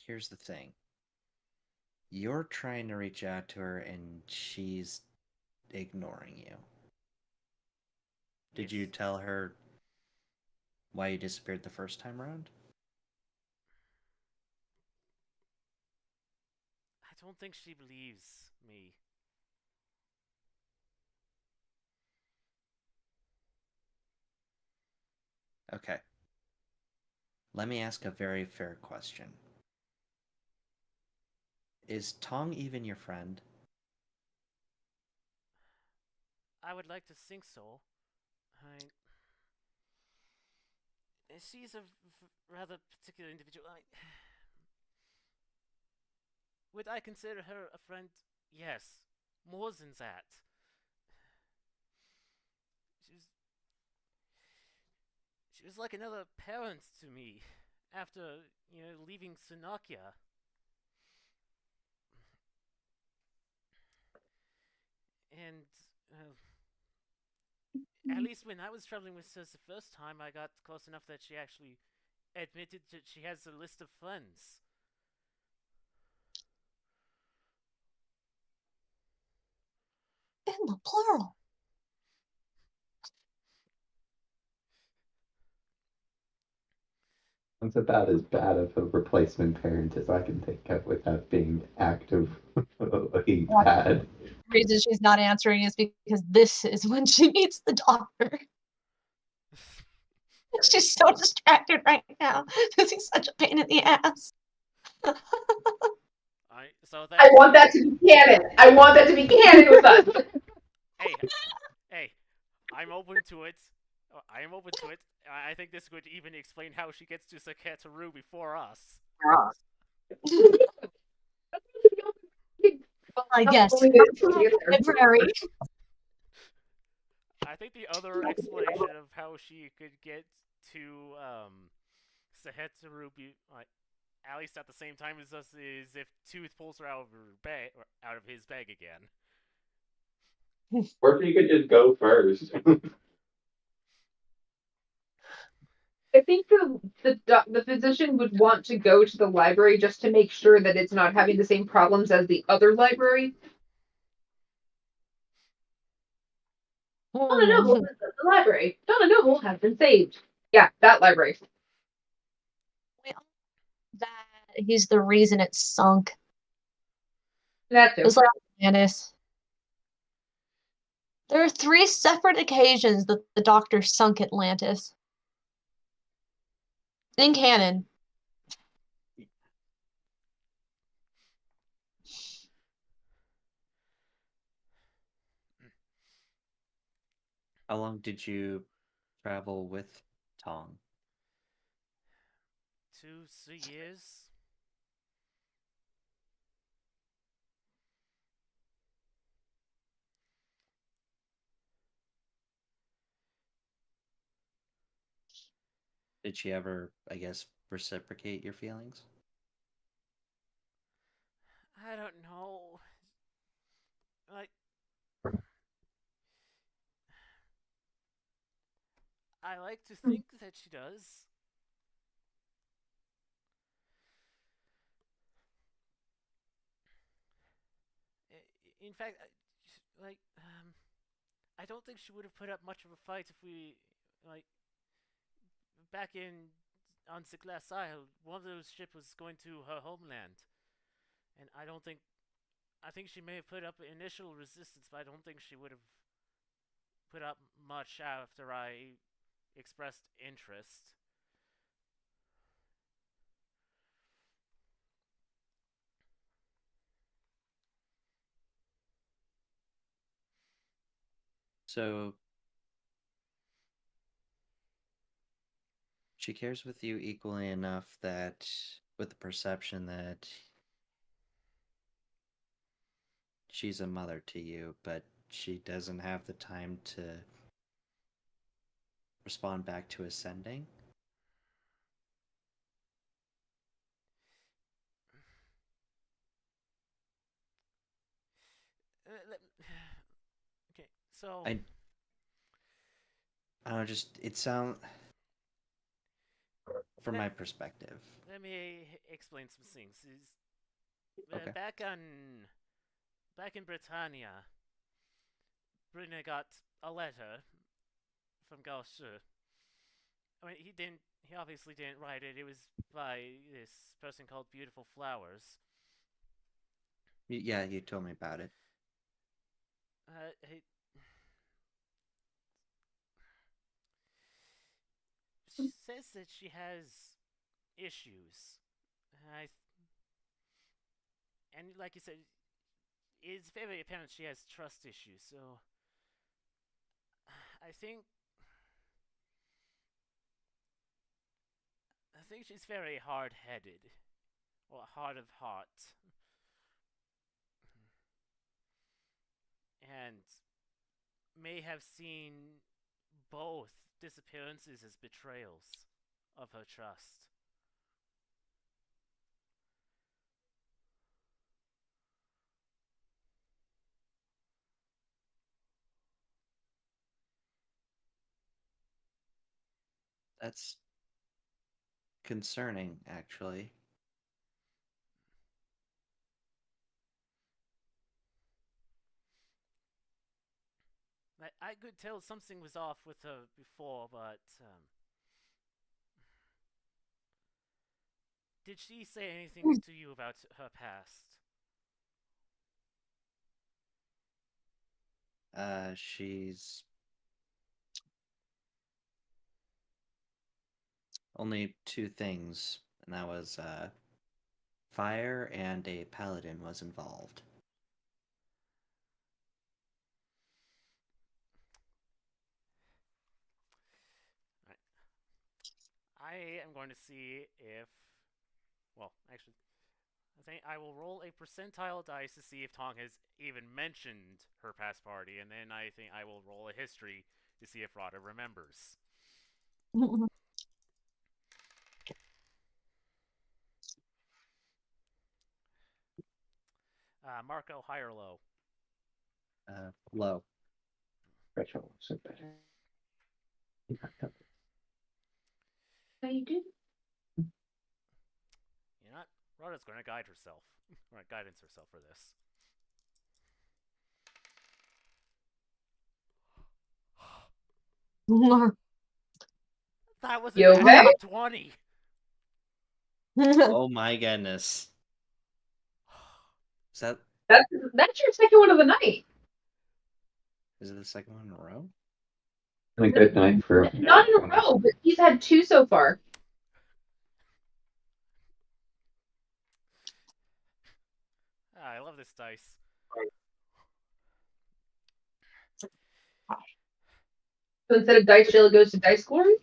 here's the thing. You're trying to reach out to her and she's ignoring you. Did you tell her why you disappeared the first time around? I don't think she believes me. Okay. Let me ask a very fair question. Is Tong even your friend? I would like to think so. She's a rather particular individual. Would I consider her a friend? Yes. More than that. She was like another parent to me after, leaving Sunakia. And at least when I was traveling with her the first time, I got close enough that she actually admitted that she has a list of friends. In the plural. It's about as bad of a replacement parent as I can think of without being actively bad. The reason she's not answering is because this is when she meets the doctor. She's so distracted right now because he's such a pain in the ass. I want that to be canon. I want that to be canon with us. Hey, I'm open to it. I am open to it. I think this would even explain how she gets to Sakataru before us. I guess. Library. I think the other explanation of how she could get to Sahetsu at least at the same time as us, is if Tooth pulls her out of her bag, or out of his bag again. Or if you could just go first. I think the physician would want to go to the library just to make sure that it's not having the same problems as the other library. Donna Noble is at the library. Donna Noble has been saved. Yeah, that library. That he's the reason it sunk. That too. It's like Atlantis. There are 3 separate occasions that the Doctor sunk Atlantis. In canon. How long did you travel with Tong? 2-3 years. Did she ever, I guess, reciprocate your feelings? I don't know. I like to think that she does. In fact, I don't think she would have put up much of a fight if we, like, back in on Siglas Isle, one of those ships was going to her homeland, and I think she may have put up initial resistance, but I don't think she would have put up much after I expressed interest. So she cares with you equally enough that, with the perception that she's a mother to you, but she doesn't have the time to respond back to ascending? Okay, so I don't know, just it sounds from my perspective. let me explain some things. Okay. Back in Britannia, Brina got a letter from Garcia. I mean, he obviously didn't write it. It was by this person called Beautiful Flowers. Yeah, you told me about it. He She says that she has issues. And like you said, it's very apparent she has trust issues. So I think she's very hard-headed, or hard of heart, and may have seen both disappearances as betrayals of her trust. That's concerning, actually. I could tell something was off with her before, but did she say anything to you about her past? She's only two things, and that was fire and a paladin was involved. I am going to see if. Well, actually, I think I will roll a percentile dice to see if Tong has even mentioned her past party, and then I think I will roll a history to see if Rada remembers. Marco, high or low? Low. Rachel, sit better. How you do? You know what? Rada's going to guide herself. Or guidance herself for this. That was a okay? 20. Oh my goodness. Is that That's your second one of the night. is it the second one in a row? A good night for Not in a row, but he's had two so far. I love this dice. So instead of dice jail, it goes to dice glory.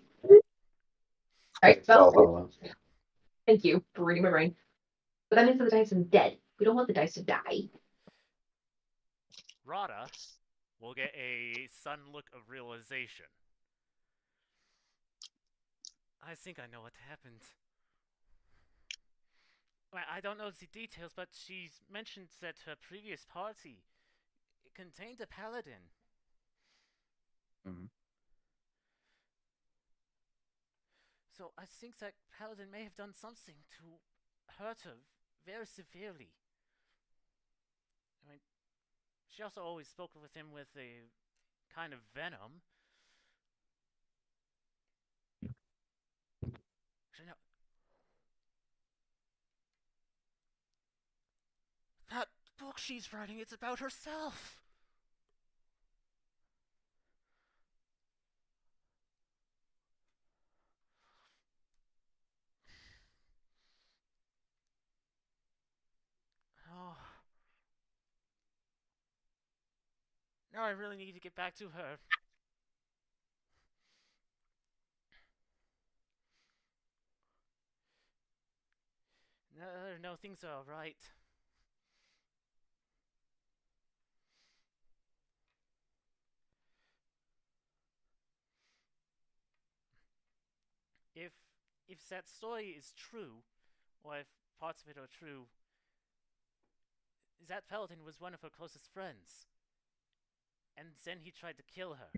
Dice spell. Thank you for reading my brain. But that means that the dice is dead. We don't want the dice to die. Rada will get a sudden look of realization. I think I know what happened. I don't know the details, but she's mentioned that her previous party contained a paladin. Mm-hmm. So I think that paladin may have done something to hurt her very severely. I mean, she also always spoke with him with a kind of venom. Actually, no. That book she's writing, it's about herself. Oh. Now I really need to get back to her. No, things are alright. If that story is true, or if parts of it are true, that paladin was one of her closest friends. And then he tried to kill her.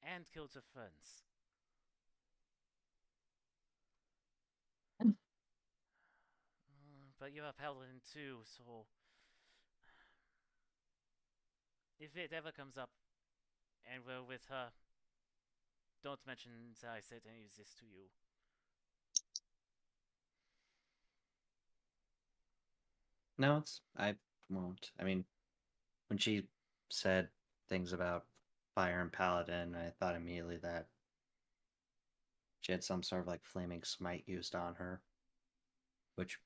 And killed her friends. But you're a paladin too, so if it ever comes up and we're with her, don't mention that I said any of this to you. No, I won't. I mean, when she said things about fire and paladin, I thought immediately that she had some sort of like flaming smite used on her, which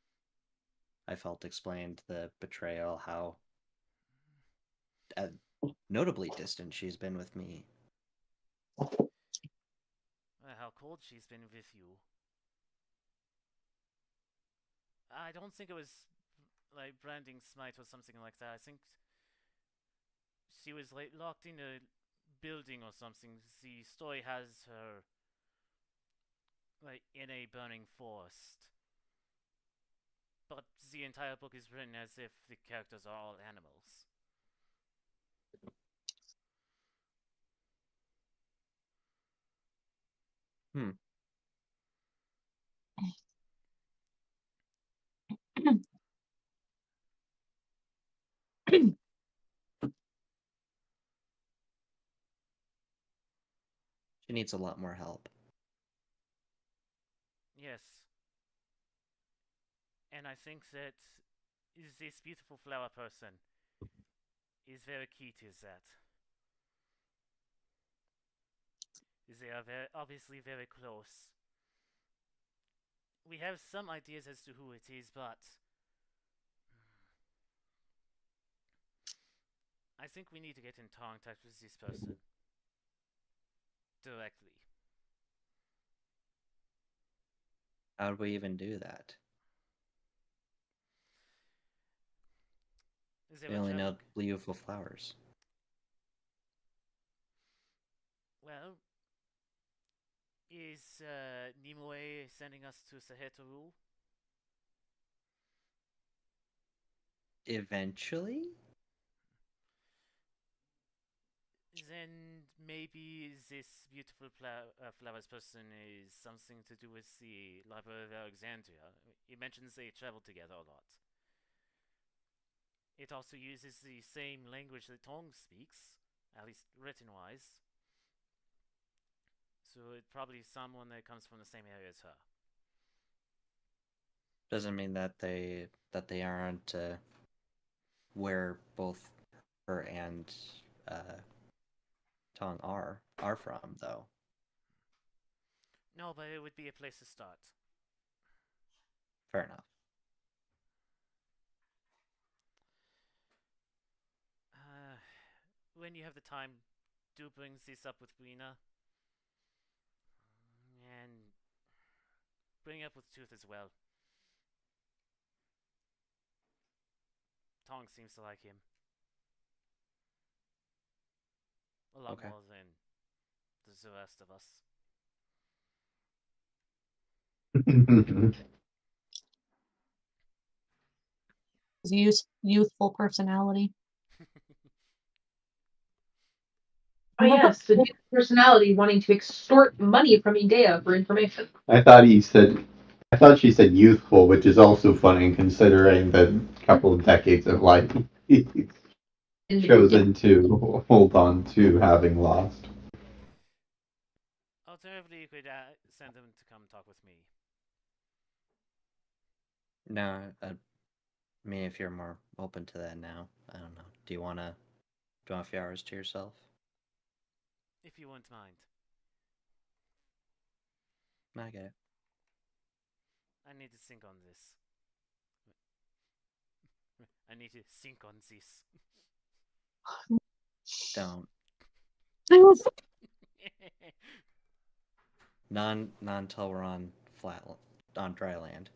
I felt explained the betrayal, how notably distant she's been with me. How cold she's been with you. I don't think it was like branding smite or something like that. I think she was like locked in a building or something. The story has her like in a burning forest. But the entire book is written as if the characters are all animals. She needs a lot more help. Yes. And I think that this beautiful flower person is very key to that. They are obviously very close. We have some ideas as to who it is, but I think we need to get in contact with this person directly. How would we even do that? We only know beautiful flowers. Well, is Nimue sending us to Sahetoru? Eventually? Then maybe this beautiful flowers person is something to do with the Library of Alexandria. It mentions they travel together a lot. It also uses the same language that Tong speaks, at least written-wise. So it's probably someone that comes from the same area as her. Doesn't mean that they aren't where both her and Tong are from, though. No, but it would be a place to start. Fair enough. When you have the time, do bring this up with Brina. And bring up with Tooth as well. Tong seems to like him. A lot more than the rest of us. His youthful personality. Oh yes, the personality wanting to extort money from Idea for information. I thought she said youthful, which is also funny considering the couple of decades of life. chosen to hold on to having lost. Alternatively, you could send them to come talk with me. No, me if you're more open to that now. I don't know. Do you want a few hours to yourself? If you wouldn't mind. I get it. I need to think on this. I need to think on this. Don't. None until we're on dry land.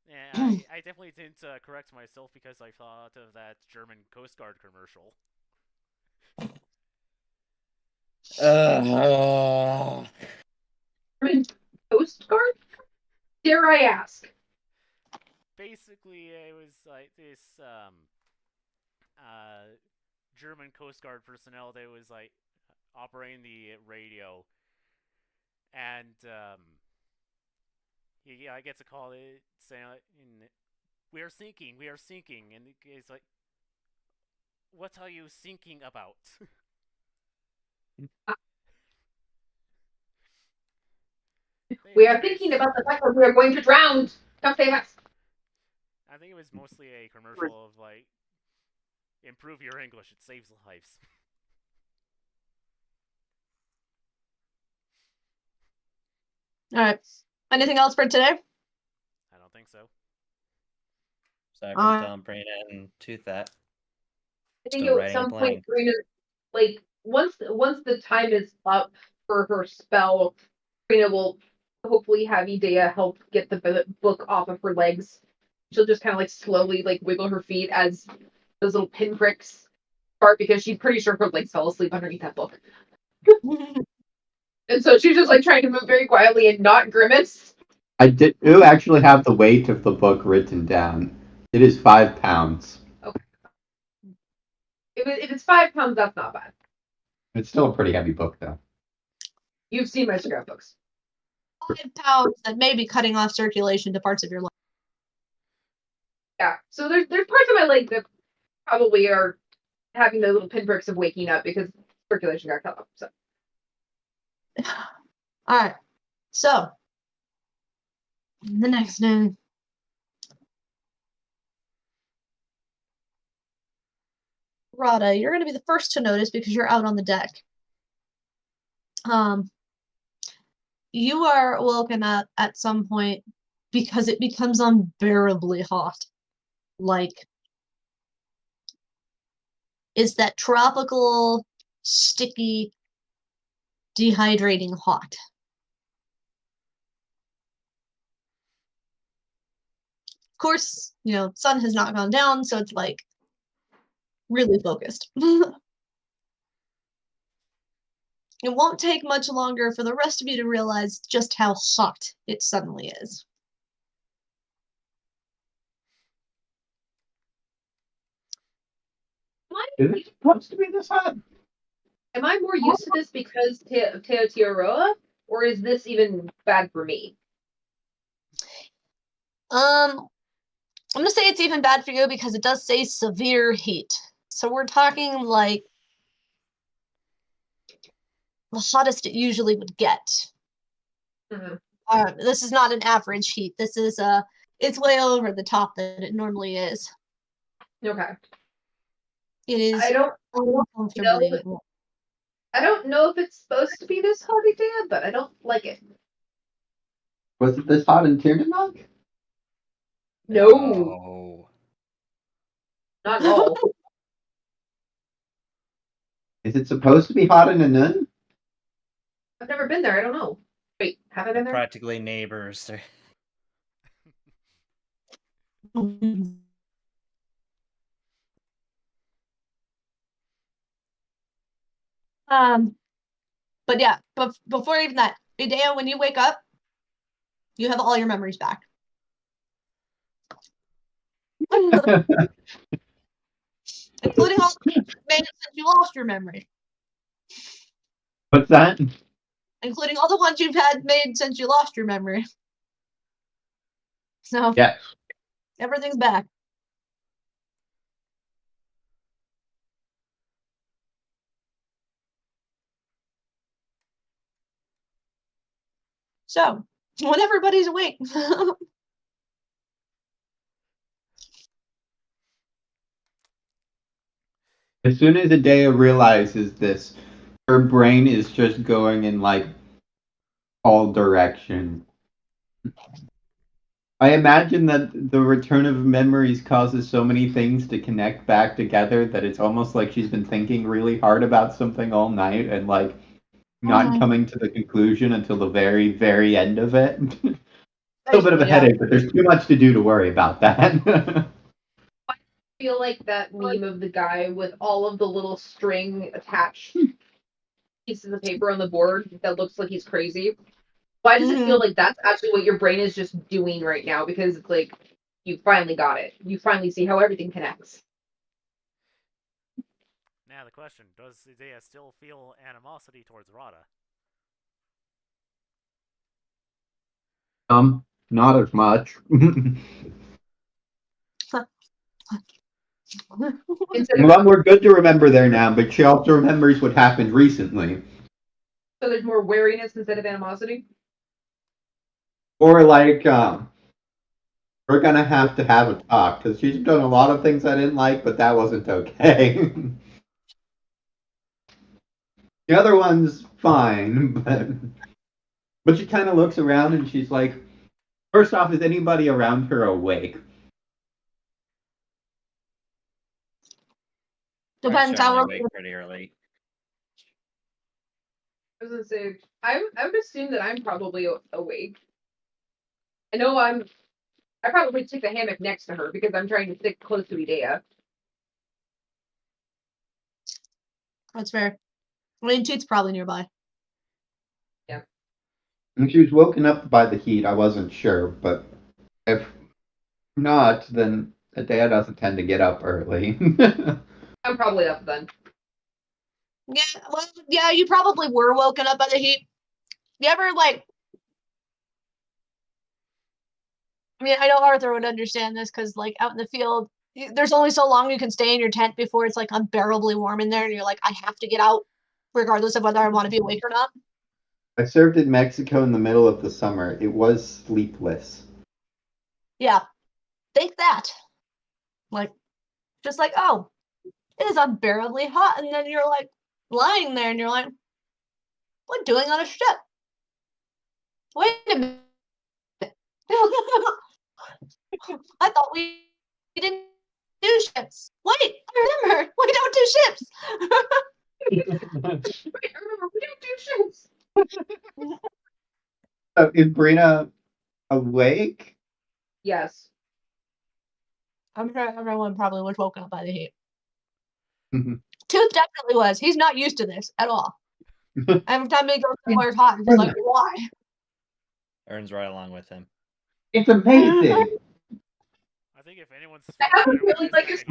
Yeah, I definitely didn't correct myself because I thought of that German Coast Guard commercial. German Coast Guard? Dare I ask? Basically, it was like this German Coast Guard personnel that was like operating the radio, and I get to call it saying, "We are sinking, and it's like, "What are you thinking about?" We are thinking about the fact that we are going to drown. Come save us. I think it was mostly a commercial of like, improve your English, it saves lives. All right. Anything else for today? I don't think so. Aside from telling Brina and Tooth that. I think Still at some writing a point, Brina, like once the time is up for her spell, Brina will hopefully have Idea help get the book off of her legs. She'll just kind of like slowly like wiggle her feet as those little pinpricks start because she's pretty sure her legs fell asleep underneath that book. And so she's just like trying to move very quietly and not grimace. I do actually have the weight of the book written down. It is 5 pounds. Okay. If it's 5 pounds, that's not bad. It's still a pretty heavy book, though. You've seen my scrapbooks. 5 pounds that may be cutting off circulation to parts of your leg. Yeah. So there's parts of my leg that probably are having the little pinpricks of waking up because circulation got cut off. So. All right. So the next day. Rada, you're going to be the first to notice because you're out on the deck. You are woken up at some point because it becomes unbearably hot. Like, it's that tropical, sticky, dehydrating hot. Of course, sun has not gone down, so it's like really focused. It won't take much longer for the rest of you to realize just how hot it suddenly is. Is it supposed to be this hot? Am I more used to this because of Teotihuaroa, or is this even bad for me? I'm gonna say it's even bad for you because it does say severe heat. So we're talking like the hottest it usually would get. Mm-hmm. This is not an average heat. This is it's way over the top that it normally is. Okay. It is. I don't uncomfortably. know. I don't know if it's supposed to be this hot, Idea, but I don't like it. Was it this hot in Tiernanog? No. Not at all. Is it supposed to be hot in Anun? I've never been there. I don't know. Wait, have I been there? Practically neighbors. But yeah, but before even that, Idea, when you wake up, you have all your memories back. Including all the ones made since you lost your memory. What's that? Including all the ones you've had made since you lost your memory. So yes, everything's back. So, when everybody's awake, As soon as Adea realizes this, her brain is just going in like all directions. I imagine that the return of memories causes so many things to connect back together that it's almost like she's been thinking really hard about something all night and like not coming to the conclusion until the very, very end of it. A little bit of a yeah. headache, but there's too much to do to worry about that. I feel like that meme of the guy with all of the little string attached pieces of paper on the board that looks like he's crazy. Why does it feel like that's actually what your brain is just doing right now? Because it's like you finally got it. You finally see how everything connects. Now the question: does Idea still feel animosity towards Rada? Not as much. Well, we're good to remember there now, but she also remembers what happened recently. So there's more wariness instead of animosity? Or like, we're gonna have to have a talk, because she's done a lot of things I didn't like, but that wasn't okay. The other one's fine, but she kind of looks around and she's like, first off, is anybody around her awake? Depends how awake pretty early. I was gonna say, I would assume that I'm probably awake. I know I probably took the hammock next to her because I'm trying to stick close to Idea. That's fair. I mean, Toot's probably nearby. Yeah. And she was woken up by the heat, I wasn't sure, but if not, then Adea doesn't tend to get up early. I'm probably up then. Yeah, well, yeah, you probably were woken up by the heat. You ever, like... I mean, I know Arthur would understand this, because, like, out in the field, there's only so long you can stay in your tent before it's, like, unbearably warm in there, and you're like, I have to get out, regardless of whether I want to be awake or not. I served in Mexico in the middle of the summer. It was sleepless. Yeah. Think that. Like, just like, oh, it is unbearably hot, and then you're, like, lying there, and you're like, what doing on a ship? Wait a minute. I thought we didn't do ships. Wait, I remember, we don't do ships. Wait, I remember, we don't do ships. Is Brina awake? Yes. I'm sure everyone probably was woken up by the heat. Tooth definitely was. He's not used to this at all. Every time he goes somewhere hot, he's like, why? Ern's right along with him. It's amazing. I think if anyone's Really like his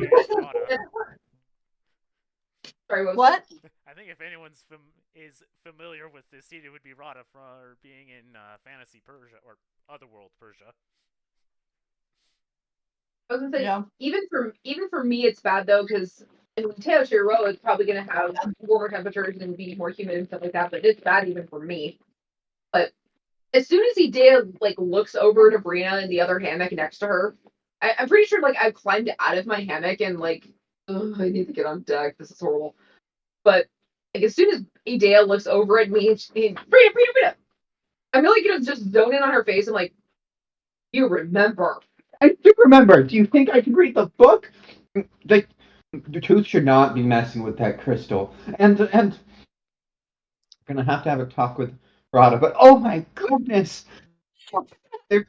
Sorry, what? I think if anyone's is familiar with this scene, it would be Rada for being in Fantasy Persia or Otherworld Persia. I was gonna say, even for me, it's bad though because in Teo Shiro, it's probably gonna have warmer temperatures and be more humid and stuff like that. But it's bad even for me. But as soon as like looks over to Brina in the other hammock next to her, I'm pretty sure like I've climbed out of my hammock and like, I need to get on deck. This is horrible. But like as soon as Idea looks over at me, Brina, I'm really gonna just zone in on her face. I'm like, you remember. I do remember. Do you think I can read the book? Like, the Tooth should not be messing with that crystal. And I'm gonna have to have a talk with Rada. But oh my goodness, there's.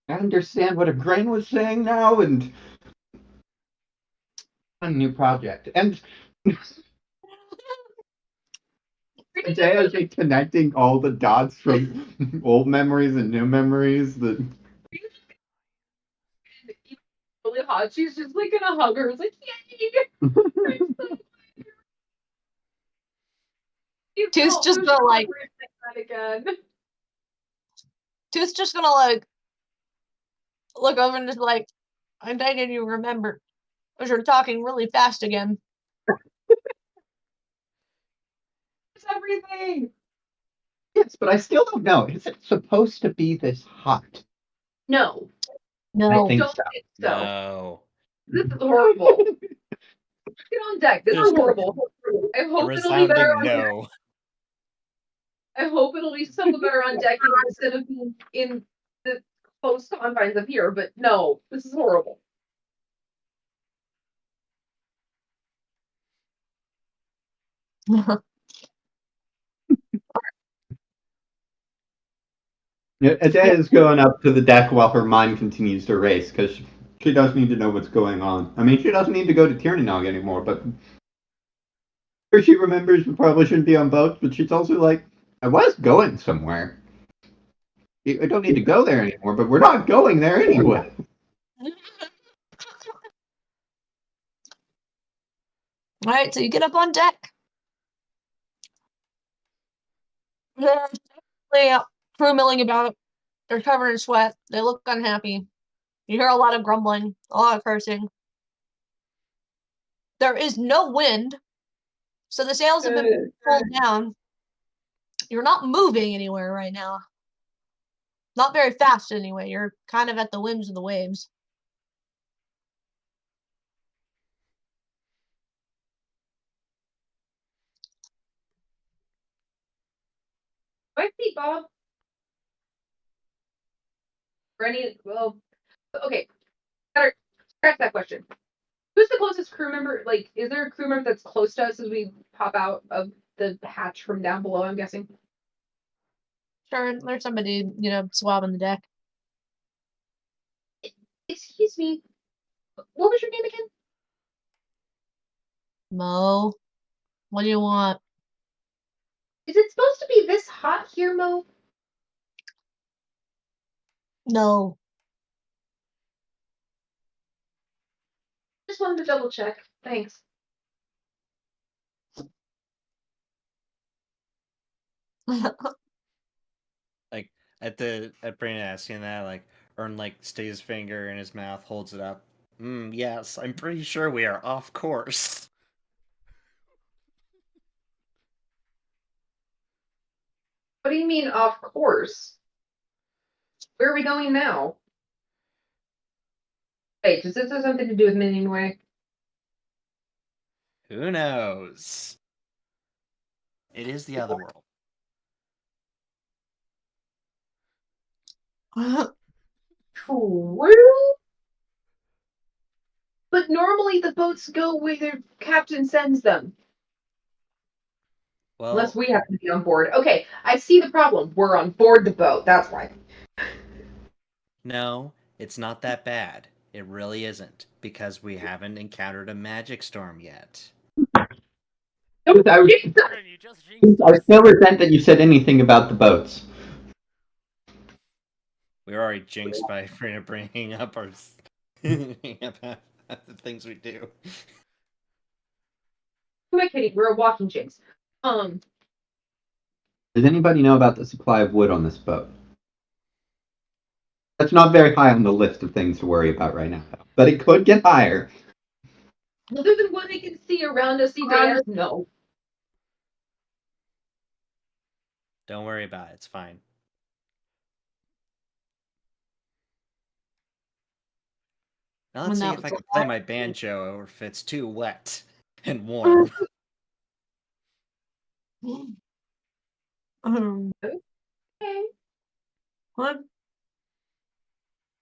I understand what a grain was saying now, and a new project. And today I was like connecting all the dots from old memories and new memories that. Really hot. She's just like gonna hug her. It's like, yay! Tooth's just gonna like. Again. Tooth's just gonna like look over and just like, I'm begging you remember, because you're talking really fast again. It's everything. Yes, but I still don't know. Is it supposed to be this hot? No. No. I think Don't so. think so. No. This is horrible. Get on deck. This is Just horrible. I A hope it'll be better resounding on deck. no. I hope it'll be somewhat better on deck instead of being in the close confines of here, but no, this is horrible. Adea is going up to the deck while her mind continues to race because she does need to know what's going on. I mean, she doesn't need to go to Tiernanog anymore, but she remembers we probably shouldn't be on boats, but she's also like, I was going somewhere. I don't need to go there anymore, but we're not going there anyway. All right, so you get up on deck. There's definitely crew milling about. They're covered in sweat. They look unhappy. You hear a lot of grumbling, a lot of cursing. There is no wind, so the sails have been pulled down. You're not moving anywhere right now. Not very fast, anyway. You're kind of at the whims of the waves. My feet, Bob. For any, well, okay. Better scratch that question. Who's the closest crew member? Like, is there a crew member that's close to us as we pop out of the hatch from down below? I'm guessing. Sure, there's somebody, swabbing the deck. Excuse me. What was your name again? Mo, what do you want? Is it supposed to be this hot here, Mo? No. Just wanted to double check. Thanks. Like at Brandon asking that, like Ern sticks his finger in his mouth, holds it up. Yes, I'm pretty sure we are off course. What do you mean off course? Where are we going now? Wait, does this have something to do with Minion Way? Who knows? It is the other world. True. But normally the boats go where their captain sends them. Well, Unless we have to be on board. Okay, I see the problem. We're on board the boat. That's why. no, it's not that bad. It really isn't, because we haven't encountered a magic storm yet. I Aaron, you just jinxed us. still resent that you said anything about the boats. We were already jinxed by bringing up our the things we do. Who am I kidding? We're a walking jinx. Does anybody know about the supply of wood on this boat? That's not very high on the list of things to worry about right now, but it could get higher. Other than what I can see around us, no. Don't worry about it. It's fine. Now let's see if I can play my banjo or if it's too wet and warm. Okay. What?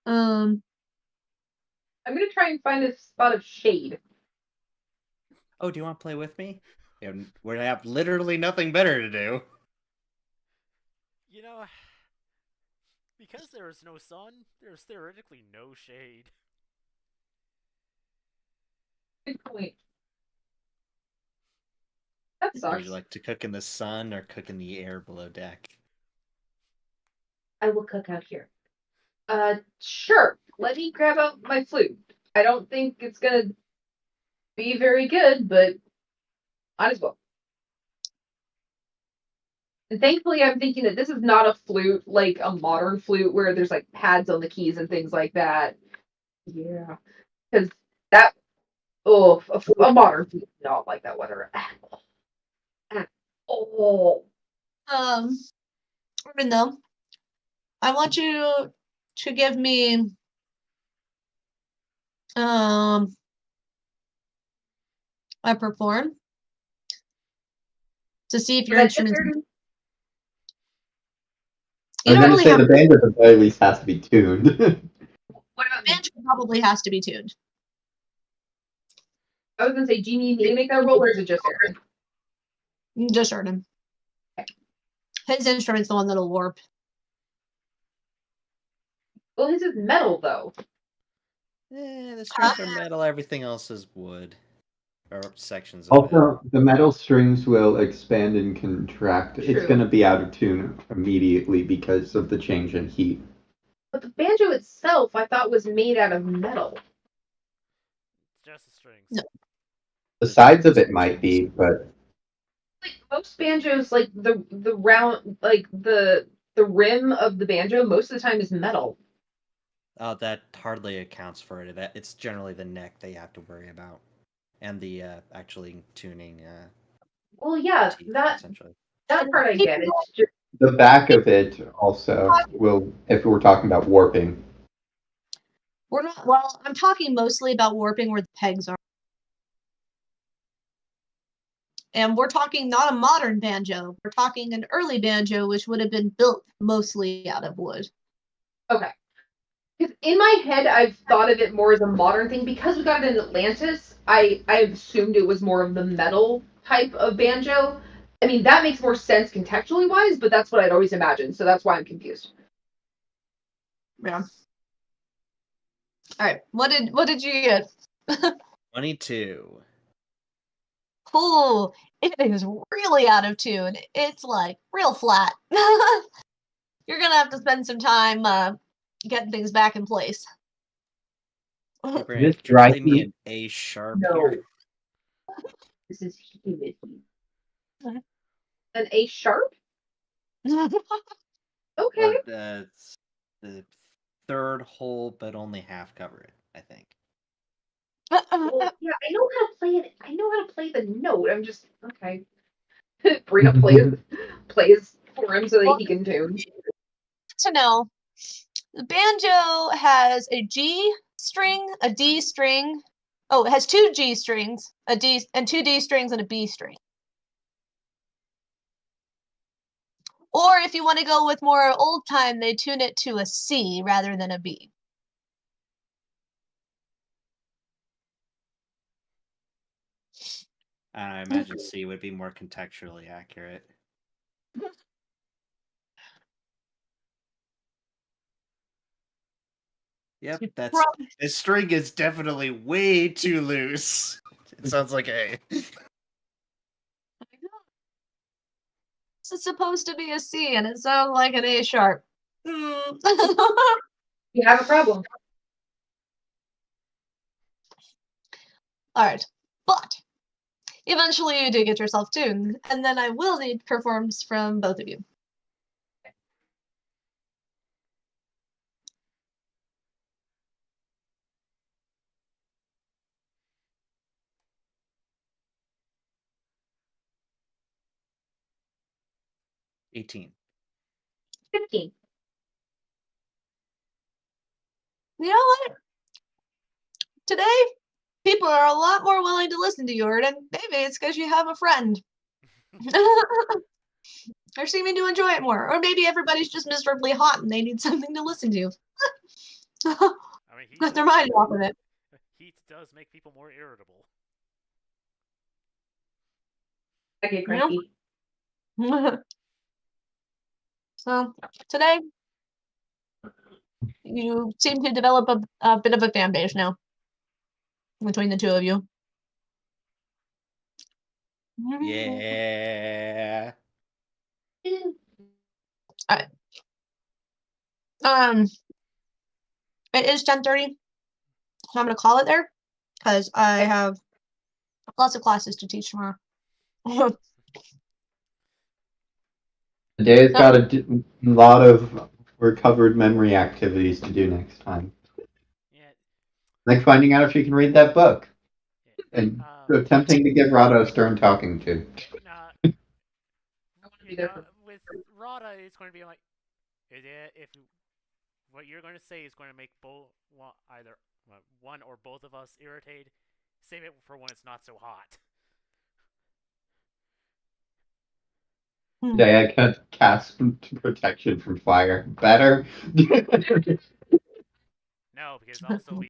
I'm gonna try and find a spot of shade. Oh, do you want to play with me? And we have literally nothing better to do. You know, because there is no sun, there's theoretically no shade. Good point. That Would sucks. you like to cook in the sun or cook in the air below deck? I will cook out here. Sure. Let me grab out my flute. I don't think it's gonna be very good, but might as well. And thankfully, I'm thinking that this is not a flute like a modern flute where there's like pads on the keys and things like that. Yeah, because that a modern flute is not like that. Whatever. Oh, Um, Even though I want you to give me a perform to see if your instrument. I was going to say the band at the very least has to be tuned. What about me? Banjo probably has to be tuned. I was gonna say, do you need me to make that roll, or is it just Aaron? Just Aaron. His instrument's the one that'll warp. Well, his is metal, though. The strings are metal, everything else is wood. Or sections of it. Also, the metal strings will expand and contract. True. It's going to be out of tune immediately because of the change in heat. But the banjo itself, I thought, was made out of metal. Just the strings. No. The sides of it might be, but Like most banjos, like the round, like the rim of the banjo, most of the time is metal. Oh, that hardly accounts for it. It's generally the neck that you have to worry about, and the actually tuning. Well, yeah, teeth, that essentially. part I get. It's just the back of it also will, if we're talking about warping. We're not. Well, I'm talking mostly about warping where the pegs are. And we're talking not a modern banjo. We're talking an early banjo, which would have been built mostly out of wood. okay. Because in my head, I've thought of it more as a modern thing because we got it in Atlantis. I assumed it was more of the metal type of banjo. I mean, that makes more sense contextually wise, but that's what I'd always imagined. So that's why I'm confused. Yeah. All right. What did you get? 22. Cool. It is really out of tune. It's like real flat. You're gonna have to spend some time getting things back in place. This drives Play me me. an A sharp No. here. This is humid. An A sharp? Okay. Or the third hole, but only half cover it, I think. Well, yeah, I know how to play it. I know how to play the note. I'm just okay. Brina plays for him so that he can tune. To know, the banjo has a G string, a D string. Oh, it has two G strings, a D and two D strings and a B string. Or if you want to go with more old time, they tune it to a C rather than a B. I imagine C would be more contextually accurate. Yep, this string is definitely way too loose. It sounds like A. This is supposed to be a C, and it sounds like an A sharp. You have a problem. All right, but eventually you do get yourself tuned, and then I will need performs from both of you. $18. 15. You know what? Today, people are a lot more willing to listen to you, and maybe it's because you have a friend. They're seeming to enjoy it more. Or maybe everybody's just miserably hot and they need something to listen to. I mean, Let their mind off of it. Heat does make people more irritable. I get cranky. So, today, you seem to develop a bit of a fan base now between the two of you. Yeah. Alright. It is 10:30, so I'm gonna call it there because I have lots of classes to teach tomorrow. Dave's got a lot of recovered memory activities to do next time. Yeah. Like finding out if you can read that book. And attempting to give Rado a stern talking to. With Rada is going to be like, if what you're going to say is going to make either one or both of us irritated, save it for when it's not so hot. Dea can cast protection from fire. Better. No, because also we